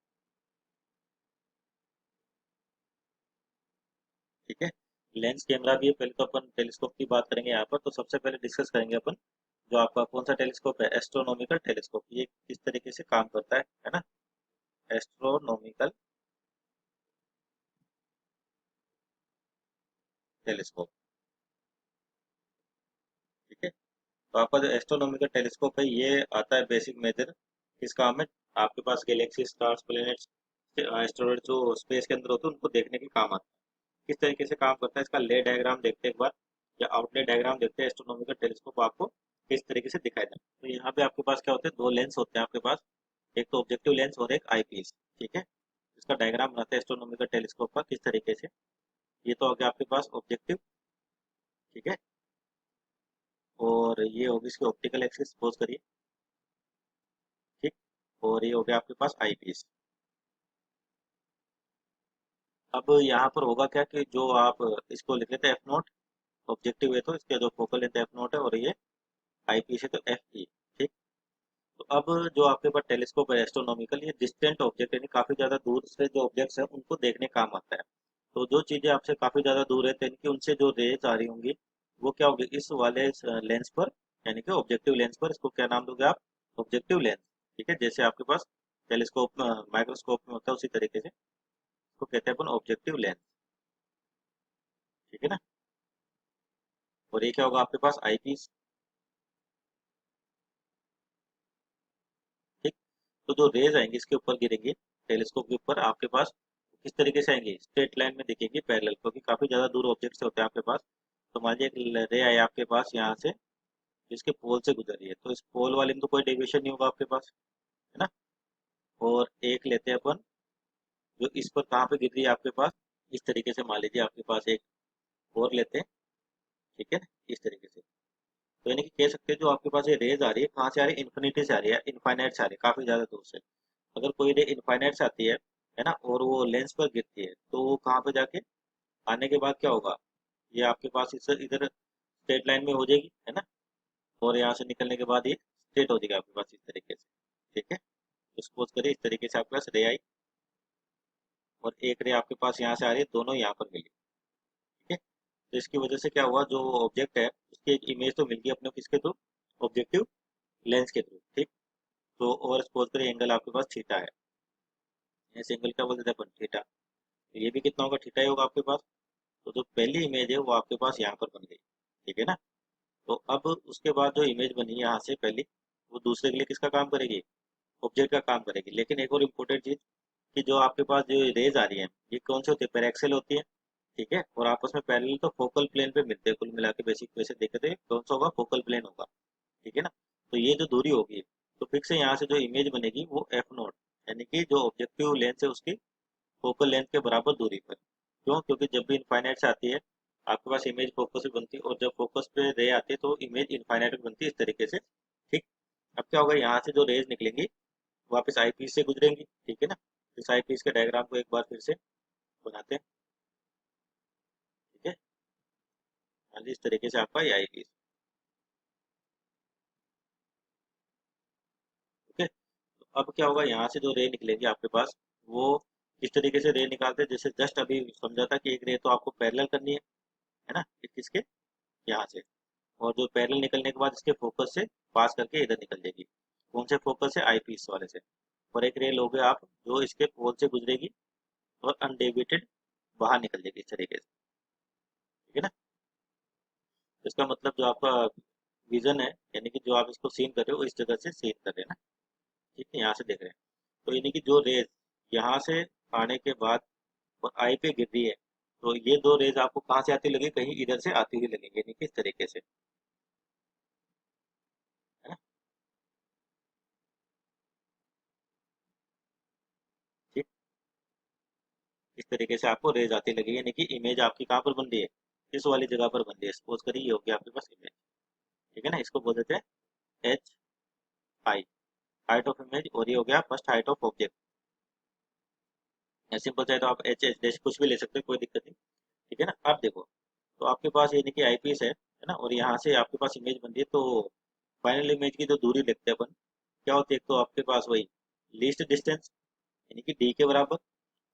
ठीक है, लेंस कैमरा भी है। पहले तो अपन टेलीस्कोप की बात करेंगे यहाँ पर, तो सबसे पहले डिस्कस करेंगे अपन जो आपका कौन सा टेलीस्कोप है, एस्ट्रोनॉमिकल टेलीस्कोप, ये किस तरीके से काम करता है ना, एस्ट्रोनॉमिकल टेलीस्कोप। ठीक है, तो आपका जो एस्ट्रोनॉमिकल टेलीस्कोप है ये आता है बेसिक मेजर किस काम में, आपके पास गैलेक्सी, स्टार्स, प्लैनेट्स, एस्ट्रॉयड जो स्पेस के अंदर होते हैं उनको देखने के काम आता है। किस तरीके से काम करता है इसका ले डायग्राम देखते हैं एक बार, या आउटलेट डायग्राम देखते हैं, एस्ट्रोनॉमिकल टेलीस्कोप आपको किस तरीके से दिखाई देता है। तो यहाँ पे आपके पास क्या होते हैं, दो लेंस होते हैं आपके पास, एक तो ऑब्जेक्टिव लेंस और एक आईपीस। ठीक है, इसका डायग्राम बनाते हैं एस्ट्रोनॉमिकल टेलीस्कोप का किस तरीके से। ये तो हो गया आपके पास ऑब्जेक्टिव, ठीक है, और ये होगी इसकी ऑप्टिकल एक्सिस, सपोज करिए। ठीक, और ये हो गया आपके पास आईपीस। अब यहाँ पर होगा क्या कि जो आप इसको लिख लेते हैं F0, ऑब्जेक्टिव है तो इसका जो फोकल लेंथ F0 है, और ये आईपीस है तो FE। ठीक, तो अब जो आपके पास टेलीस्कोप है एस्ट्रोनॉमिकल, ये डिस्टेंट ऑब्जेक्ट यानी काफी ज्यादा दूर से जो ऑब्जेक्ट्स हैं उनको देखने काम आता है। तो जो चीजें आपसे काफी ज्यादा दूर है, तो इनकी उनसे जो रेज आ रही होंगी वो क्या होगी, इस वाले लेंस पर, यानी कि ऑब्जेक्टिव लेंस पर, इसको क्या नाम दोगे आप, ऑब्जेक्टिव लेंस। ठीक है, जैसे आपके पास टेलीस्कोप में, माइक्रोस्कोप में होता है, उसी तरीके से इसको कहते हैं अपन ऑब्जेक्टिव लेंस। ठीक है ना। और ये क्या होगा आपके पास, आई पीस। ठीक। तो जो रेज आएंगे इसके ऊपर गिरेंगे, टेलीस्कोप के ऊपर आपके पास किस तरीके से आएंगे, स्ट्रेट लाइन में दिखेंगे पैरेलल, क्योंकि काफी ज्यादा दूर ऑब्जेक्ट से होते हैं आपके पास। तो मान लीजिए एक रे आए आपके पास यहाँ से, जिसके पोल से गुजर रही है, तो इस पोल वाले में तो कोई डेविएशन नहीं होगा आपके पास, है ना। और एक लेते हैं अपन जो इस पर कहाँ पे गिर रही है आपके पास, इस तरीके से मान लीजिए आपके पास एक और लेते हैं। ठीक है, इस तरीके से। तो यानी कि कह सकते हैं जो आपके पास ये रेज आ रही है, कहाँ से आ रही है, इन्फिनिटी से आ रही है, इनफाइनाइट से आ रही है, काफी ज्यादा दूर से। अगर कोई रे इनफाइनाइट से आती है ना, और वो लेंस पर गिरती है, तो वो कहाँ पे जाके आने के बाद क्या होगा, ये आपके पास इस इधर स्ट्रेट लाइन में हो जाएगी, है ना। और यहाँ से निकलने के बाद ये स्ट्रेट हो जाएगा आपके पास इस तरीके से। ठीक है, तो सपोज करिए इस तरीके से आपके पास रे आई, और एक रे आपके पास यहाँ से आ रही है, दोनों यहाँ पर मिली। ठीक है, तो इसकी वजह से क्या हुआ, जो ऑब्जेक्ट है उसकी एक इमेज तो मिल गई अपने को, किसके थ्रू, ऑब्जेक्टिव लेंस के थ्रू। ठीक। तो और सपोज करिए एंगल आपके पास थीटा है, इस एंगल क्या बोलते थे अपन, थीटा। तो ये भी कितना होगा, थीटा ही होगा आपके पास। तो जो पहली इमेज है वो आपके पास यहाँ पर बन गई। ठीक है ना। तो अब उसके बाद जो इमेज बनी है यहाँ से पहली, वो दूसरे के लिए किसका काम करेगी, ऑब्जेक्ट का काम करेगी। लेकिन एक और इम्पोर्टेंट चीज, कि जो आपके पास जो रेज आ रही है, ये कौन सी होती है, पेरेक्सल होती है। ठीक है, और आपस में पैरेलल तो फोकल प्लेन पे मिलते हैं, कुल मिला के बेसिक वैसे देखे थे कौन सा होगा, फोकल प्लेन होगा। ठीक है ना। तो ये जो दूरी होगी, तो फिक्स है, यहाँ से जो इमेज बनेगी वो एफ नोट, यानी कि जो ऑब्जेक्टिव लेंस है उसकी फोकल लेंथ के बराबर दूरी पर। क्यों, क्योंकि जब भी इनफाइनाइट से आती है आपके पास इमेज फोकस पे बनती है, और जब फोकस पे रे आती है तो इमेज इनफाइनाइट पे बनती है, इस तरीके से। ठीक। अब क्या होगा, यहाँ से जो रेज निकलेंगी वापस आई पीस से गुजरेंगी। ठीक है ना। इस आई पीस के डायग्राम को एक बार फिर से बनाते हैं। ठीक है, मान लीजिए इस तरीके से आपका ये आई पीस। ठीक है, तो अब क्या होगा, यहाँ से जो रे निकलेगी आपके पास, वो इस तरीके से रे निकालते हैं, जैसे जस्ट अभी समझा था कि एक रे तो आपको पैरेलल करनी है ना, किसके, यहाँ से। और जो पैरेलल निकलने के बाद इसके फोकस से पास करके इधर निकल जाएगी, कौन से फोकस से, आई पीस वाले से। और एक रेल लोगे आप जो इसके पोल से गुजरेगी, और अनडेविएटेड बाहर निकल जाएगी इस तरीके से। ठीक है ना। तो इसका मतलब जो आपका विजन है, यानी कि जो आप इसको सीन कर रहे हो इस जगह से सीन कर रहे हैं ना। ठीक है, यहाँ से देख रहे हैं। तो यानी कि जो रेज यहाँ से आने के बाद और आई पे गिर रही है, तो ये दो रेज आपको कहाँ से आती लगे, कहीं इधर से आती हुई लगेंगी, यानी कि इस तरीके से, है ना। ठीक, इस तरीके से आपको रेज आती लगी, यानी कि इमेज आपकी कहाँ पर बन रही है, इस वाली जगह पर बन रही है। सपोज करिए ये होगी आपके पास इमेज। ठीक है ना, इसको बोल देते हैं H I, height of image, और ये हो गया first height of object. Simple चाहे तो आप एच एच डैश कुछ भी ले सकते हो, कोई दिक्कत नहीं। ठीक है ना। अब देखो, तो आपके पास ये देखिए आई पीस है ना, और यहाँ से आपके पास इमेज बन रही है, तो फाइनल इमेज की जो दूरी देखते हैं अपन, क्या होती है, एक तो आपके पास वही लीस्ट डिस्टेंस, यानी कि डी के बराबर,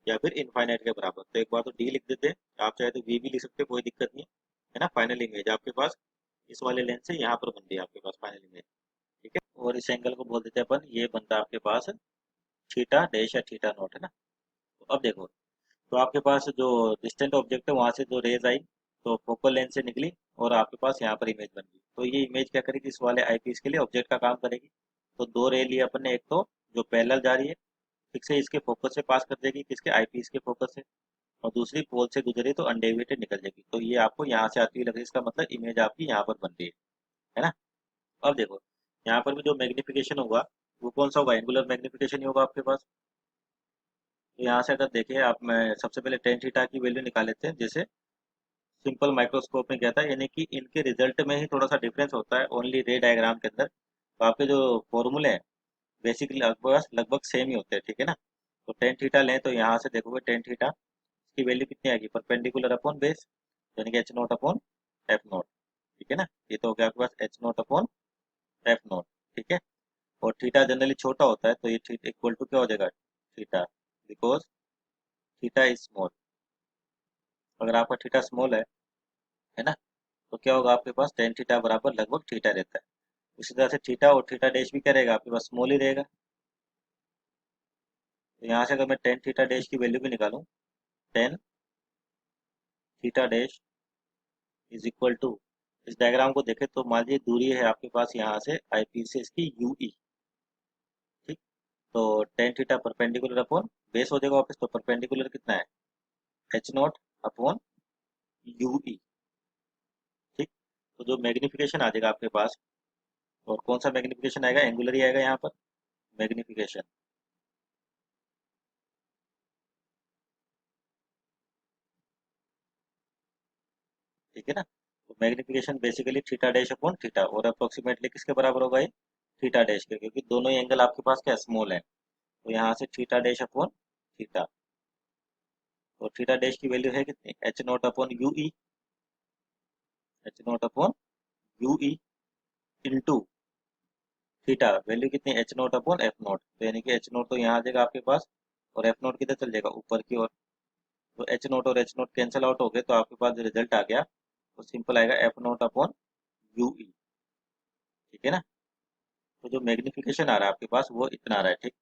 या फिर इनफाइनाइट के बराबर। तो एक बार तो डी लिख देते हैं, आप चाहे तो वी भी लिख सकते हैं, कोई दिक्कत नहीं है ना। फाइनल इमेज आपके पास इस वाले लेंस से यहाँ पर बन रही है आपके पास फाइनल इमेज। ठीक है, और इस एंगल को बोल देते हैं अपन, ये बनता है आपके पास थीटा डैश या थीटा नॉट, है ना। तो अब देखो, तो आपके पास जो डिस्टेंट ऑब्जेक्ट है वहां से जो रेज आई, तो फोकल लेंथ से निकली, और आपके पास यहाँ पर इमेज बन गई। तो ये इमेज क्या करेगी, इस वाले आई पीस के लिए ऑब्जेक्ट का काम करेगी। तो दो रे लिए अपन ने, एक तो जो पैरेलल जा रही है, ठीक से इसके फोकस से पास कर देगी, किसके, आई पीस के फोकस से। और दूसरी पोल से गुजरी तो अनडेविएटेड निकल जाएगी। तो ये आपको यहाँ से आती हुई लग रही है, इसका मतलब इमेज आपकी यहाँ पर बन रही है ना। अब देखो, यहाँ पर भी जो मैग्निफिकेशन होगा वो कौन सा होगा, एंगुलर मैग्निफिकेशन ही होगा आपके पास। तो यहाँ से अगर देखें आप, मैं सबसे पहले टेन थीटा की वैल्यू निकाल लेते हैं, जैसे सिंपल माइक्रोस्कोप में क्या था, यानी कि इनके रिजल्ट में ही थोड़ा सा डिफरेंस होता है ओनली रे डायग्राम के अंदर। तो आपके जो फॉर्मूले हैं बेसिक लगभग लगभग सेम ही होते हैं। ठीक है ना। तो टेन थीटा लें तो यहाँ से देखोगे टेन थीटा की वैल्यू कितनी आएगी, परपेंडिकुलर अपॉन बेस, यानी कि H naught upon F naught. ठीक है ना, ये तो हो गया आपके पास H naught upon F naught. ठीक है, और थीटा जनरली छोटा होता है, तो ये थीटा इक्वल टू क्या हो जाएगा, theta, because theta is small. अगर आपका थीटा स्मॉल है ना, तो क्या होगा आपके पास, टेन थीटा बराबर लगभग थीटा रहता है। उसी तरह से थीटा और थीटा डैश भी क्या रहेगा आपके पास, स्मॉल ही रहेगा। तो यहाँ से अगर मैं टेन थीटा डैश की वैल्यू भी निकालूं, tan theta dash is equal to, इस डायग्राम को देखें तो मान लीजिए दूरी है आपके पास यहाँ से आई पी से इसकी यू ई, ठीक। तो tan theta perpendicular upon base हो जाएगा वापस, तो परपेंडिकुलर कितना है, H naught upon you E, ठीक। तो जो मैग्निफिकेशन आ जाएगा आपके पास, और कौन सा मैग्निफिकेशन आएगा, एंगुलर ही आएगा यहाँ पर मैग्निफिकेशन, ठीक है ना। तो magnification basically theta dash upon theta, और अप्रोक्सीमेटली किसके बराबर होगा ये, थीटा डैश के, क्योंकि दोनों ही एंगल आपके पास क्या स्मॉल है। तो यहाँ से थीटा डैश अपॉन थीटा, और थीटा डैश की वैल्यू है कितनी, H naught upon you E, H naught upon you E into theta, value कितनी, H naught upon F naught, तो यानी कि एच नॉट तो यहाँ आ जाएगा आपके पास, और एफ नॉट किधर चल जाएगा, ऊपर की ओर। तो एच नॉट और एच नॉट कैंसिल आउट हो गए, तो आपके पास जो रिजल्ट आ गया वो सिंपल आएगा, F not upon you E, ठीक है ना। तो जो मैग्निफिकेशन आ रहा है आपके पास वो इतना आ रहा है, ठीक।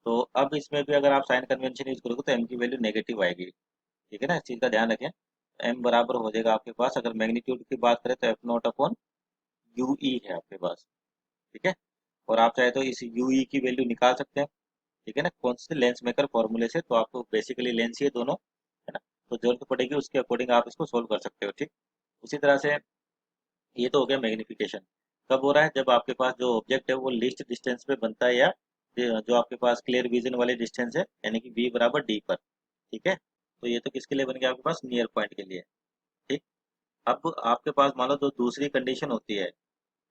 तो अब इसमें भी अगर आप साइन कन्वेंशन यूज करोगे तो एम की वैल्यू नेगेटिव आएगी, ठीक है ना, इस चीज़ का ध्यान रखें। एम बराबर हो जाएगा आपके पास, अगर मैग्नीट्यूड की बात करें तो एफ नॉट अपॉन यू ई है आपके पास, ठीक है। और आप चाहे तो इस यू ई की वैल्यू निकाल सकते हैं, ठीक है ना, कौन से लेंस मेकर फॉर्मूले से, तो आपको बेसिकली लेंस ही है दोनों, है ना। तो जरूरत पड़ेगी उसके अकॉर्डिंग आप इसको सोल्व कर सकते हो, ठीक। उसी तरह से ये तो हो गया मैग्निफिकेशन, कब हो रहा है, जब आपके पास जो ऑब्जेक्ट है वो लीस्ट डिस्टेंस पे बनता है, या जो आपके पास क्लियर विजन वाली डिस्टेंस है, यानी कि v बराबर डी पर, ठीक है। तो ये तो किसके लिए बन गया आपके पास, नियर पॉइंट के लिए, ठीक। अब आपके पास मान लो जो दूसरी कंडीशन होती है,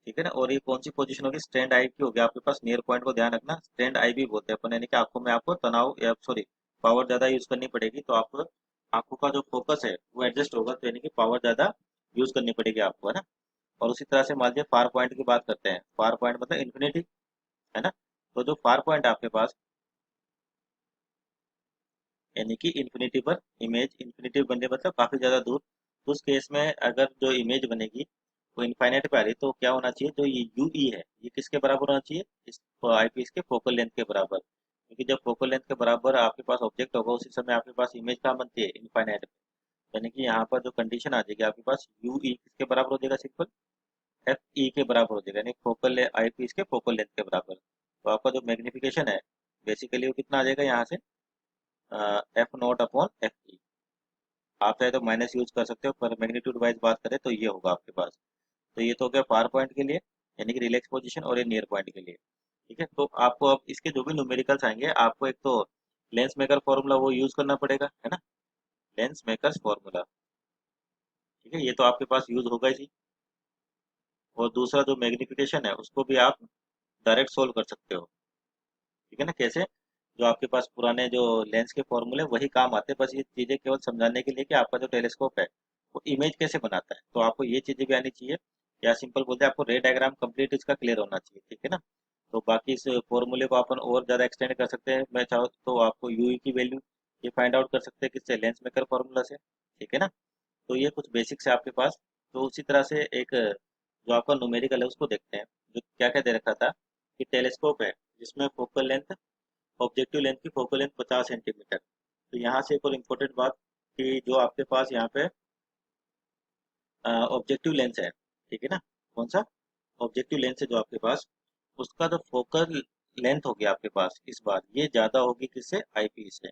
ठीक है ना, और ये कौन सी पोजीशन होगी, स्टैंड आई की होगी आपके पास, नियर पॉइंट को ध्यान रखना, स्टैंड आई भी बोलते हैं अपन, यानी कि आंखों में आपको तनाव या सॉरी पावर ज्यादा यूज करनी पड़ेगी, तो आपको आंखों का जो फोकस है वो एडजस्ट होगा, तो यानी कि पावर ज्यादा यूज करनी पड़ेगी आपको, है ना। और उसी तरह से मान लीजिए फार पॉइंट की बात करते हैं, फार पॉइंट मतलब इन्फिनिटी, है ना। तो जो फार पॉइंट आपके पास, यानी कि इन्फिनिटी पर इमेज, इन्फिनिटी बनने मतलब काफी ज्यादा दूर, तो उस केस में अगर जो इमेज बनेगी वो इनफाइनाइट पे आ रही है, तो क्या होना चाहिए, जो ये यू ई है ये किसके बराबर होना चाहिए, इस आई पीस के फोकल लेंथ के बराबर, क्योंकि जब फोकल लेंथ के बराबर आपके पास ऑब्जेक्ट होगा उसी समय आपके पास इमेज कहाँ बनती है, इनफाइनाइट पे। यानी कि यहाँ पर जो कंडीशन आ जाएगी आपके पास, यू ई किसके बराबर हो जाएगा, सिंपल एफ ई के बराबर हो जाएगा, यानी फोकल आई पीस के फोकल लेंथ के बराबर। तो आपका जो मैग्निफिकेशन है बेसिकली वो कितना आ जाएगा यहाँ से, F not upon F E, आप चाहे तो माइनस यूज कर सकते हो, पर मैग्नीट्यूड वाइज बात करें तो ये होगा आपके पास। तो ये तो हो गया फार पॉइंट के लिए, यानी कि रिलैक्स पोजीशन, और ये नियर पॉइंट के लिए, ठीक है। तो आपको अब इसके जो भी न्यूमेरिकल्स आएंगे आपको एक तो लेंस मेकर फॉर्मूला वो यूज करना पड़ेगा, है ना, लेंस मेकर्स फॉर्मूला, ठीक है, ये तो आपके पास यूज होगा ही। और दूसरा जो मैग्निफिकेशन है उसको भी आप डायरेक्ट सोल्व कर सकते हो, ठीक है ना, कैसे, जो आपके पास पुराने जो लेंस के फॉर्मूले वही काम आते हैं, बस ये चीजें केवल समझाने के लिए कि आपका जो टेलीस्कोप है वो इमेज कैसे बनाता है, तो आपको ये चीजें भी आनी चाहिए, या सिंपल बोलते हैं आपको रे डायग्राम कंप्लीट इसका क्लियर होना चाहिए, ठीक है ना। तो बाकी इस फॉर्मूले को अपन और ज़्यादा एक्सटेंड कर सकते हैं, मैं चाहो तो आपको यूई की वैल्यू ये फाइंड आउट कर सकते हैं किससे, लेंस मेकर फॉर्मूला से, ठीक है ना। तो ये कुछ बेसिक्स है आपके पास। तो उसी तरह से एक जो आपका न्यूमेरिकल है उसको देखते हैं, जो क्या क्या दे रखा था कि टेलीस्कोप है जिसमें फोकल लेंथ, ऑब्जेक्टिव लेंथ की फोकल लेंथ 50 सेंटीमीटर। तो यहाँ से एक और इम्पोर्टेंट बात कि जो आपके पास यहाँ पे ऑब्जेक्टिव लेंस है, ठीक है ना, कौन सा ऑब्जेक्टिव लेंस है जो आपके पास, उसका जो फोकल लेंथ होगी आपके पास इस बार ये ज़्यादा होगी किससे, आई पीस से,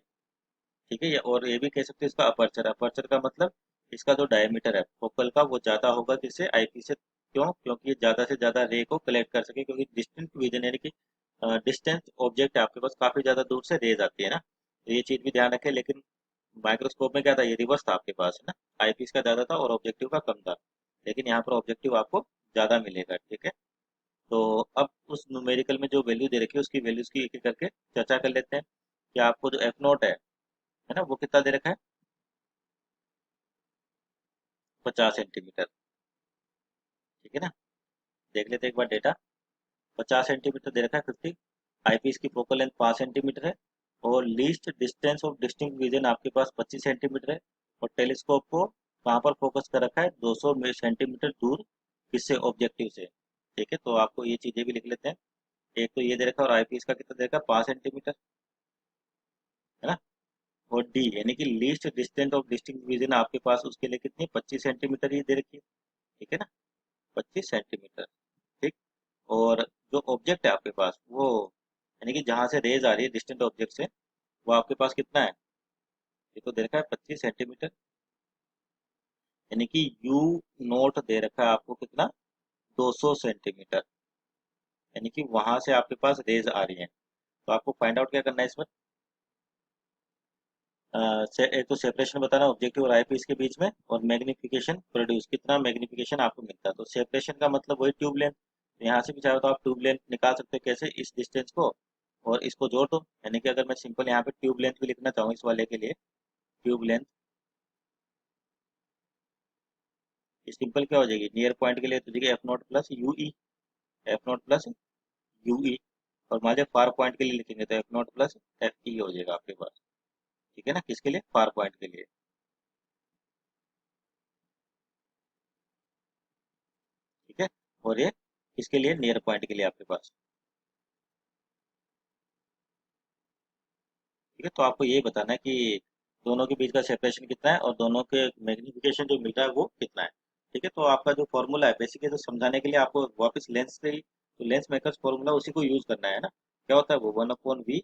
ठीक है। और ये भी कह सकते हैं इसका अपर्चर, अपर्चर का मतलब इसका जो डायमीटर है फोकल का वो ज़्यादा होगा किससे, आई पीस से, क्यों, क्योंकि ये ज़्यादा से ज़्यादा रे को कलेक्ट कर सके, क्योंकि डिस्टेंट विजन यानी कि डिस्टेंस ऑब्जेक्ट है आपके पास, काफ़ी ज़्यादा दूर से रेज आती है ना, तो ये चीज़ भी ध्यान रखें। लेकिन माइक्रोस्कोप में क्या था, ये रिवर्स था आपके पास, है ना, आई पीस का ज़्यादा था और ऑब्जेक्टिव का कम था, लेकिन यहाँ पर ऑब्जेक्टिव आपको ज़्यादा मिलेगा, ठीक है। तो अब उस न्यूमेरिकल में जो वैल्यू दे रखी है उसकी वैल्यूज की एक एक करके चर्चा कर लेते हैं, कि आपको जो एफ नोट है ना, वो कितना दे रखा है, 50 सेंटीमीटर, ठीक है ना। देख लेते हैं एक बार डेटा, 50 सेंटीमीटर दे रखा है, 50, आईपीस की फोकल लेंथ 5 सेंटीमीटर है, और least distance of distinct vision आपके पास 25 सेंटीमीटर है, और टेलीस्कोप को कहाँ पर फोकस कर रखा है, 200 सेंटीमीटर दूर किससे, ऑब्जेक्टिव से, ठीक है। तो आपको ये चीजें भी लिख लेते हैं, एक तो ये दे रखा है, और आईपीस का कितना दे रखा है, 5 सेंटीमीटर, है ना। और डी यानी कि least distance of distinct division आपके पास उसके लिए कितनी 25 सेंटीमीटर ये दे रखी है, ठीक है ना, 25 सेंटीमीटर। ठीक। और जो ऑब्जेक्ट है आपके पास वो यानी कि जहाँ से रेज आ रही है डिस्टेंट ऑब्जेक्ट से, वो आपके पास कितना है, ये तो दे रखा है 25 सेंटीमीटर। यानी कि यू नोट दे रखा है आपको कितना, 200 सेंटीमीटर। यानी कि वहां से आपके पास रेज आ रही है। तो आपको फाइंड आउट क्या करना है इसमें, एक तो सेपरेशन बताना ऑब्जेक्टिव और आईपीस के बीच में, और मैग्निफिकेशन प्रोड्यूस कितना मैग्निफिकेशन आपको मिलता है। तो सेपरेशन का मतलब वही ट्यूब लेंथ, यहाँ से भी चाहो तो आप ट्यूब लेंथ निकाल सकते हो, कैसे, इस डिस्टेंस को और इसको जोड़ दो। यानी कि अगर मैं सिंपल यहाँ पे ट्यूब लेंथ भी लिखना चाहूँ इस वाले के लिए, ट्यूब लेंथ सिंपल क्या हो जाएगी, नियर पॉइंट के लिए तो देखिए F not plus you E, F not plus you ई। और मान लीजिए फार पॉइंट के लिए लिखेंगे तो F not plus F E हो जाएगा आपके पास, ठीक है ना, किसके लिए, फार पॉइंट के लिए, ठीक है। और ये किसके लिए, नियर पॉइंट के लिए आपके पास, ठीक है। तो आपको ये बताना है कि दोनों के बीच का सेपरेशन कितना है और दोनों के मैग्निफिकेशन जो मिल रहा है वो कितना है, ठीक है। तो आपका जो फॉर्मूला है बेसिकली, तो समझाने के लिए आपको वापस लेंस से ही, तो लेंस मेकर्स फॉर्मूला उसी को यूज करना है ना। क्या होता है वो, 1/v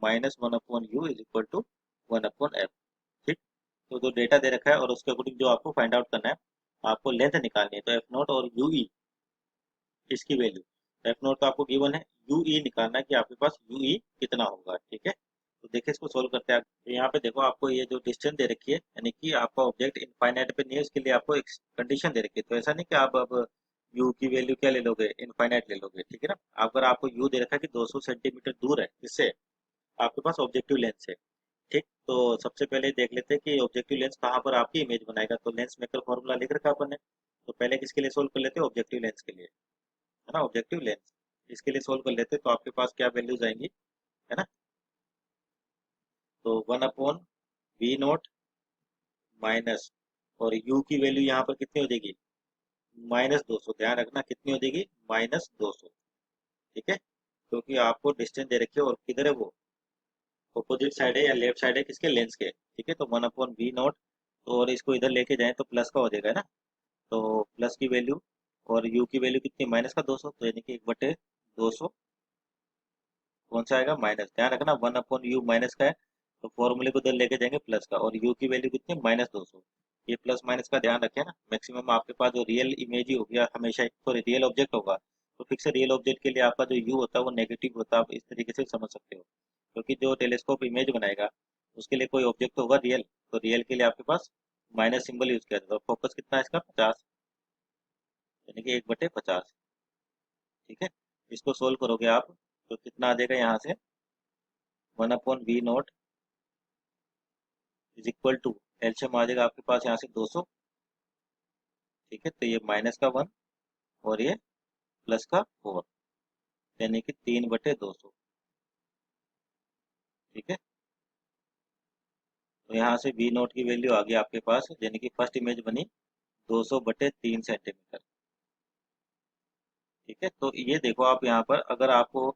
minus 1/u is equal to 1/f। ठीक। तो जो डेटा दे रखा है और उसके अकॉर्डिंग जो आपको फाइंड आउट करना है, आपको लेंथ निकालनी है, तो एफ नोट और यू ई इसकी वैल्यू, एफ नोट तो आपको गिवन है, यू ई निकालना है कि आपके पास यू ई कितना होगा, ठीक है। तो देखिए इसको सोल्व करते हैं। तो यहाँ पे देखो आपको ये जो डिस्टेंस दे रखी है, यानी कि आपका ऑब्जेक्ट इनफाइनाइट पे नहीं है, उसके लिए आपको एक कंडीशन दे रखी है। तो ऐसा नहीं कि आप अब यू की वैल्यू क्या ले लोगे, इनफाइनाइट ले लोगे, ठीक है ना। अगर आपको यू दे रखा है कि 200 सेंटीमीटर दूर है, इससे आपके पास ऑब्जेक्टिव लेंस है। ठीक। तो सबसे पहले देख लेते हैं कि ऑब्जेक्टिव लेंस कहाँ पर आपकी इमेज बनाएगा। तो लेंस मेकर फॉर्मूला लिख रखा है अपन ने। तो पहले किसके लिए सोल्व कर लेते हैं, ऑब्जेक्टिव लेंस के लिए, है ना, ऑब्जेक्टिव लेंस इसके लिए सोल्व कर लेते हैं। तो आपके पास क्या वैल्यूज आएंगी, है ना। तो 1/v0 माइनस, और u की वैल्यू यहाँ पर कितनी हो जाएगी, -200। ध्यान रखना कितनी हो जाएगी, -200, ठीक है। क्योंकि आपको डिस्टेंस दे रखी है और किधर है वो, अपोजिट साइड है या लेफ्ट साइड है किसके, लेंस के, ठीक है। तो 1/v0, और इसको इधर लेके जाएं तो प्लस का हो जाएगा ना। तो प्लस की वैल्यू, और u की वैल्यू कितनी, -200, तो यानी कि 1/200 कौन सा आएगा, माइनस। ध्यान रखना 1/u माइनस का है, तो फॉर्मूले को इधर लेके जाएंगे प्लस का, और u की वैल्यू कितनी, -200। ये प्लस माइनस का ध्यान रखें ना, मैक्सिमम आपके पास जो रियल इमेज ही होगी हमेशा, सॉरी रियल ऑब्जेक्ट होगा, तो फिक्स रियल ऑब्जेक्ट के लिए आपका जो u होता है वो नेगेटिव होता है, आप इस तरीके से समझ सकते हो। क्योंकि जो टेलीस्कोप इमेज बनाएगा उसके लिए कोई ऑब्जेक्ट होगा रियल, तो रियल के लिए आपके पास माइनस सिंबल यूज किया जाता है। फोकस कितना है इसका, 50, यानी कि 1/50, ठीक है। इसको सोल्व करोगे आप तो कितना आ जाएगा, यहाँ से 1/v0 is equal to, LCM आ जाएगा आपके पास यहाँ से 200, ठीक है। तो ये -1 और ये +4, यानी कि 3/200, ठीक है। तो यहाँ से वी नोट की वैल्यू आ गई आपके पास, यानी कि फर्स्ट इमेज बनी 200/3 सेंटीमीटर, ठीक है। तो ये देखो आप यहाँ पर, अगर आपको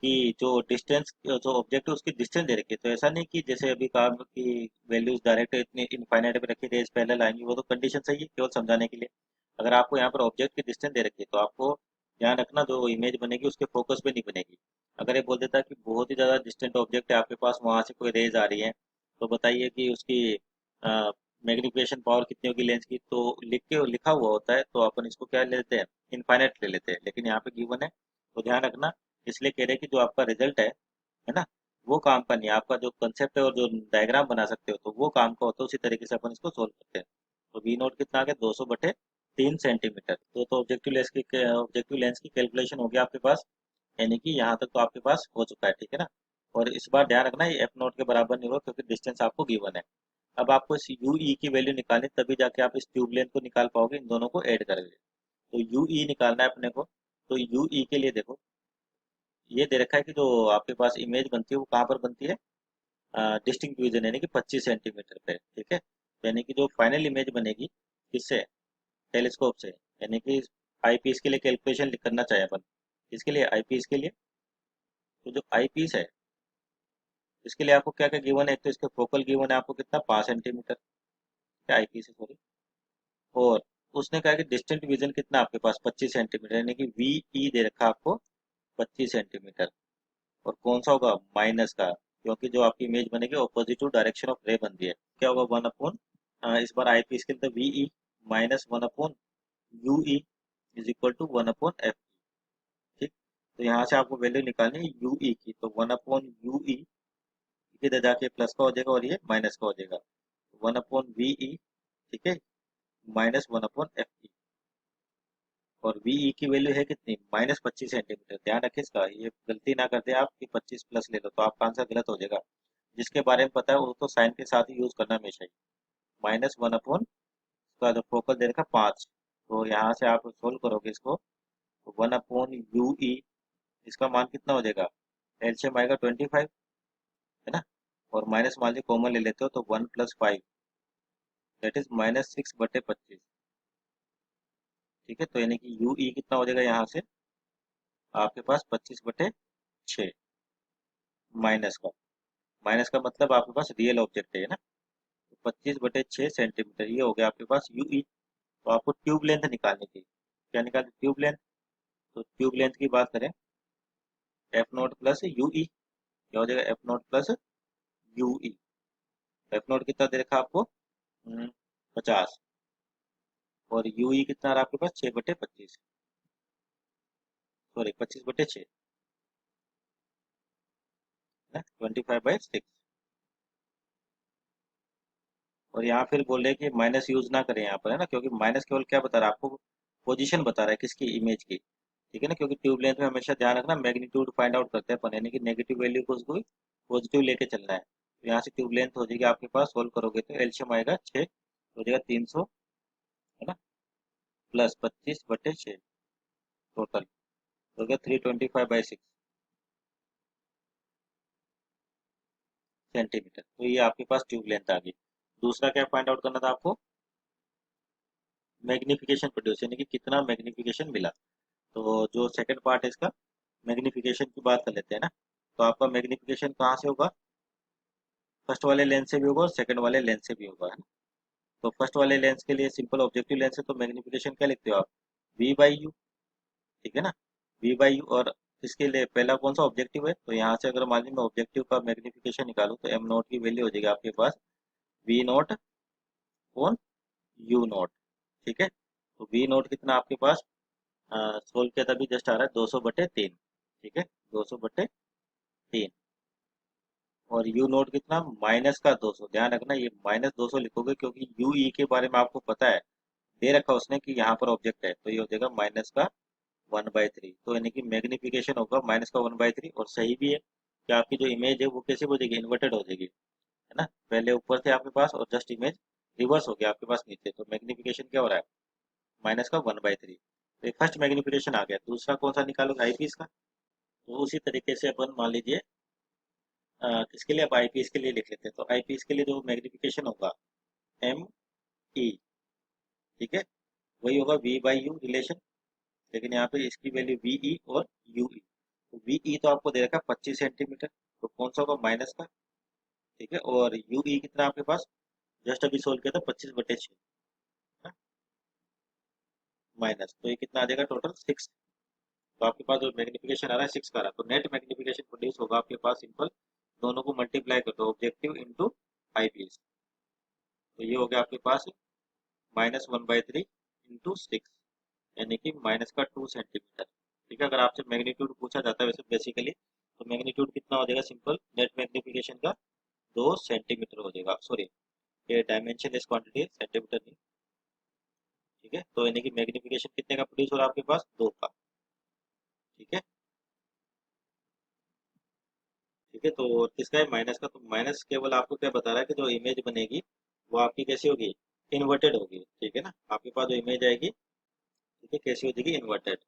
कि जो डिस्टेंस, जो ऑब्जेक्ट है उसकी डिस्टेंस दे रखी है, तो ऐसा नहीं कि जैसे अभी कहा कि वैल्यूज डायरेक्ट इतनी इनफाइनाइट में रखी रेज पैरेलल आएंगी, वो तो कंडीशन सही है केवल समझाने के लिए। अगर आपको यहाँ पर ऑब्जेक्ट की डिस्टेंस दे रखी है तो आपको ध्यान रखना जो इमेज बनेगी उसके फोकस पे नहीं बनेगी। अगर ये बोल देता है कि बहुत ही ज़्यादा डिस्टेंट ऑब्जेक्ट है आपके पास, वहाँ से कोई रेज आ रही है, तो बताइए कि उसकी मैग्निफिकेशन पावर कितनी होगी लेंस की, तो लिख के लिखा हुआ होता है, तो अपन इसको क्या ले लेते हैं, इनफाइनाइट ले लेते हैं। लेकिन यहाँ पे गिवन है, तो ध्यान रखना, इसलिए कह रहे हैं कि जो आपका रिजल्ट है ना, वो काम का नहीं है, आपका जो कंसेप्ट है और जो डायग्राम बना सकते हो तो वो काम का होता है। उसी तरीके से अपन इसको सोल्व करते हैं। तो वी नोट कितना आ गया, 200/3 सेंटीमीटर। तो ऑब्जेक्टिव लेंस की कैलकुलेशन हो गया आपके पास, यानी कि यहाँ तक तो आपके पास हो चुका है, ठीक है ना। और इस बार ध्यान रखना ये एफ नोट के बराबर नहीं होगा क्योंकि डिस्टेंस आपको गिवन है। अब आपको इस यू ई की वैल्यू निकालनी, तभी जाके आप इस ट्यूब लेंथ को निकाल पाओगे इन दोनों को ऐड करके। तो यू ई निकालना है अपने को। तो यू ई के लिए देखो, ये दे रखा है कि जो आपके पास इमेज बनती है वो कहाँ पर बनती है, डिस्टिंक्ट डिवीजन, यानी कि 25 सेंटीमीटर पे, ठीक है। तो यानी कि जो फाइनल इमेज बनेगी किससे, टेलीस्कोप से, यानी कि आईपीस के लिए कैलकुलेशन करना चाहे अपन, इसके लिए आईपीस के लिए, तो जो आईपीस है, इसके लिए आपको क्या क्या गिवन है, एक तो इसके फोकल गिवन है आपको कितना 5 सेंटीमीटर, क्या आई पी से सॉरी, और उसने कहा कि डिस्टेंट विजन कितना आपके पास 25 सेंटीमीटर, यानी कि वी ई दे रखा आपको 25 सेंटीमीटर। और कौन सा होगा, माइनस का, क्योंकि जो आपकी इमेज बनेगी ऑपोजिट टू डायरेक्शन ऑफ रे बन रही है, क्या होगा 1 अपॉन, इस बार आई पी इसके अंदर v E minus 1 upon you E is equal to 1 upon F. ठीक, तो यहाँ से आपको वैल्यू निकालनी है यू ई की, तो 1 अपॉन यू ई इधर जाके प्लस का हो जाएगा और ये माइनस का हो जाएगा, 1 अपॉन वी ई, ठीक है, माइनस 1 अपॉन एफ ई। और वी ई की वैल्यू है कितनी, -25 सेंटीमीटर। ध्यान रखिए इसका, ये गलती ना करते आप कि 25 प्लस ले लो तो आपका आंसर गलत हो जाएगा। जिसके बारे में पता है वो तो साइन के साथ ही यूज करना हमेशा ही। -1 अपॉन इसका जो फोकल दे रखा 5, तो यहाँ से आप सोल्व करोगे इसको, तो 1 अपॉन यू ई, इसका मान कितना हो जाएगा, एलसीएम आएगा 25, है ना, और माइनस मान लीजिए कॉमन ले लेते हो तो 1 + 5 दैट इज -6/25। ठीक है, तो यानी कि यू ई कितना हो जाएगा यहाँ से आपके पास 25/6, माइनस का मतलब आपके पास रियल ऑब्जेक्ट है ना, तो 25/6 सेंटीमीटर, ये हो गया आपके पास यू ई। तो आपको ट्यूब लेंथ निकालनी थी, क्या निकालनी, ट्यूब लेंथ। तो ट्यूब लेंथ की बात करें, एफ नोट प्लस यू ई, क्या हो जाएगा, F note plus you E. F note कितना दे रखा आपको, 50, और यू ई कितना रहा आपके पास 6/25, सॉरी 25/6 ना, 25/6। और यहाँ फिर बोल रहे हैं कि माइनस यूज ना करें यहाँ पर, है ना, क्योंकि माइनस केवल क्या बता रहा है आपको, पोजीशन बता रहा है किसकी, इमेज की। ठीक है ना, क्योंकि ट्यूब लेंथ में हमेशा ध्यान रखना मैग्नीट्यूड फाइंड आउट करते हैं अपन, यानी कि नेगेटिव वैल्यू को उसको पॉजिटिव लेके चलना है। तो यहाँ से ट्यूब लेंथ हो जाएगी आपके पास, सोल्व करोगे तो एलसीएम आएगा 6, हो जाएगा 300, है ना, प्लस 25/6, टोटल हो गया 325/6 सेंटीमीटर। तो ये आपके पास ट्यूब लेंथ आ गई। दूसरा क्या फाइंड आउट करना था आपको, मैग्निफिकेशन प्रोड्यूस, यानी कि कितना मैग्निफिकेशन मिला। तो जो सेकंड पार्ट है इसका, मैग्निफिकेशन की बात कर लेते हैं ना। तो आपका मैग्निफिकेशन कहाँ से होगा, फर्स्ट वाले लेंस से भी होगा और सेकंड वाले लेंस से भी होगा, है ना। तो फर्स्ट वाले लेंस के लिए सिंपल ऑब्जेक्टिव लेंस है, तो मैग्निफिकेशन क्या लिखते हो आप, V/U, ठीक है ना, V/U। और इसके लिए पहला कौन सा ऑब्जेक्टिव है, तो यहाँ से अगर मान लीजिए मैं ऑब्जेक्टिव का मैग्निफिकेशन निकालूं तो एम नोट की वैल्यू हो जाएगी आपके पास V0/U0, ठीक है। तो V0 कितना आपके पास, सोल्व किया तभी जस्ट आ रहा है 200/3, ठीक है, 200/3। और यू नोट कितना, -200, ध्यान रखना ये -200 लिखोगे क्योंकि यू ई के बारे में आपको पता है, दे रखा उसने कि यहाँ पर ऑब्जेक्ट है, तो ये हो जाएगा -1/3। तो यानी कि मैग्निफिकेशन होगा -1/3, और सही भी है कि आपकी जो इमेज है वो कैसे हो जाएगी, इन्वर्टेड हो जाएगी, है ना, पहले ऊपर थे आपके पास और जस्ट इमेज रिवर्स हो गया आपके पास नीचे, तो मैग्निफिकेशन क्या हो रहा है, -1/3। तो फर्स्ट मैग्निफिकेशन आ गया। दूसरा कौन सा निकालोगे, आईपीस का। तो उसी तरीके से अपन मान लीजिए किसके लिए, अब आईपीएस के लिए लिख लेते हैं। तो आईपीएस के लिए जो मैग्निफिकेशन होगा एम ई, ठीक है, वही होगा V/U रिलेशन, लेकिन यहाँ पे इसकी वैल्यू VE और UE। तो VE तो आपको दे रखा है 25 सेंटीमीटर, तो कौन सा होगा, माइनस का, ठीक है, और UE कितना आपके पास, जस्ट अभी सोल्व किया था 25/6 माइनस, तो ये कितना आ जाएगा टोटल 6। तो आपके पास जो मैग्निफिकेशन आ रहा है 6 का आ रहा है, तो नेट मैग्निफिकेशन प्रोड्यूस होगा आपके पास सिंपल, दोनों को मल्टीप्लाई कर दो, ऑब्जेक्टिव इंटू आईपीएस, तो ये हो गया आपके पास -1/3 × 6, यानी कि माइनस का 2 सेंटीमीटर। ठीक है, अगर आपसे मैग्नीट्यूड पूछा जाता है वैसे बेसिकली, तो मैग्नीट्यूड कितना हो जाएगा, सिंपल नेट मैग्निफिकेशन का 2 सेंटीमीटर हो जाएगा, सॉरी ये डायमेंशन इस क्वांटिटी सेंटीमीटर नहीं, ठीक है। तो यानी कि मैग्निफिकेशन कितने का प्रोड्यूस हो रहा है आपके पास, 2 का, ठीक है, ठीक है। तो किसका है, माइनस का। तो माइनस केवल आपको क्या बता रहा है कि जो इमेज बनेगी वो आपकी कैसी होगी, इन्वर्टेड होगी, ठीक है ना, आपके पास जो इमेज आएगी, ठीक है, कैसी हो जाएगी, इन्वर्टेड।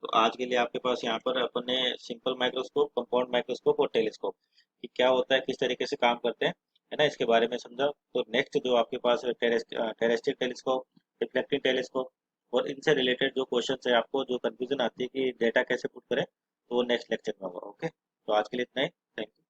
तो आज के लिए आपके पास यहाँ पर अपन ने सिंपल माइक्रोस्कोप, कंपाउंड माइक्रोस्कोप और टेलीस्कोप कि क्या होता है, किस तरीके से काम करते हैं, है ना, इसके बारे में समझा। तो नेक्स्ट जो आपके पास टेरेस्ट्रियल टेलीस्कोप, रिफ्लेक्टिंग टेलीस्कोप और इनसे रिलेटेड जो क्वेश्चन है, आपको जो कंफ्यूजन आती है कि डेटा कैसे पुट करें, तो वो नेक्स्ट लेक्चर में होगा। ओके। तो आज के लिए इतना ही। Thank you.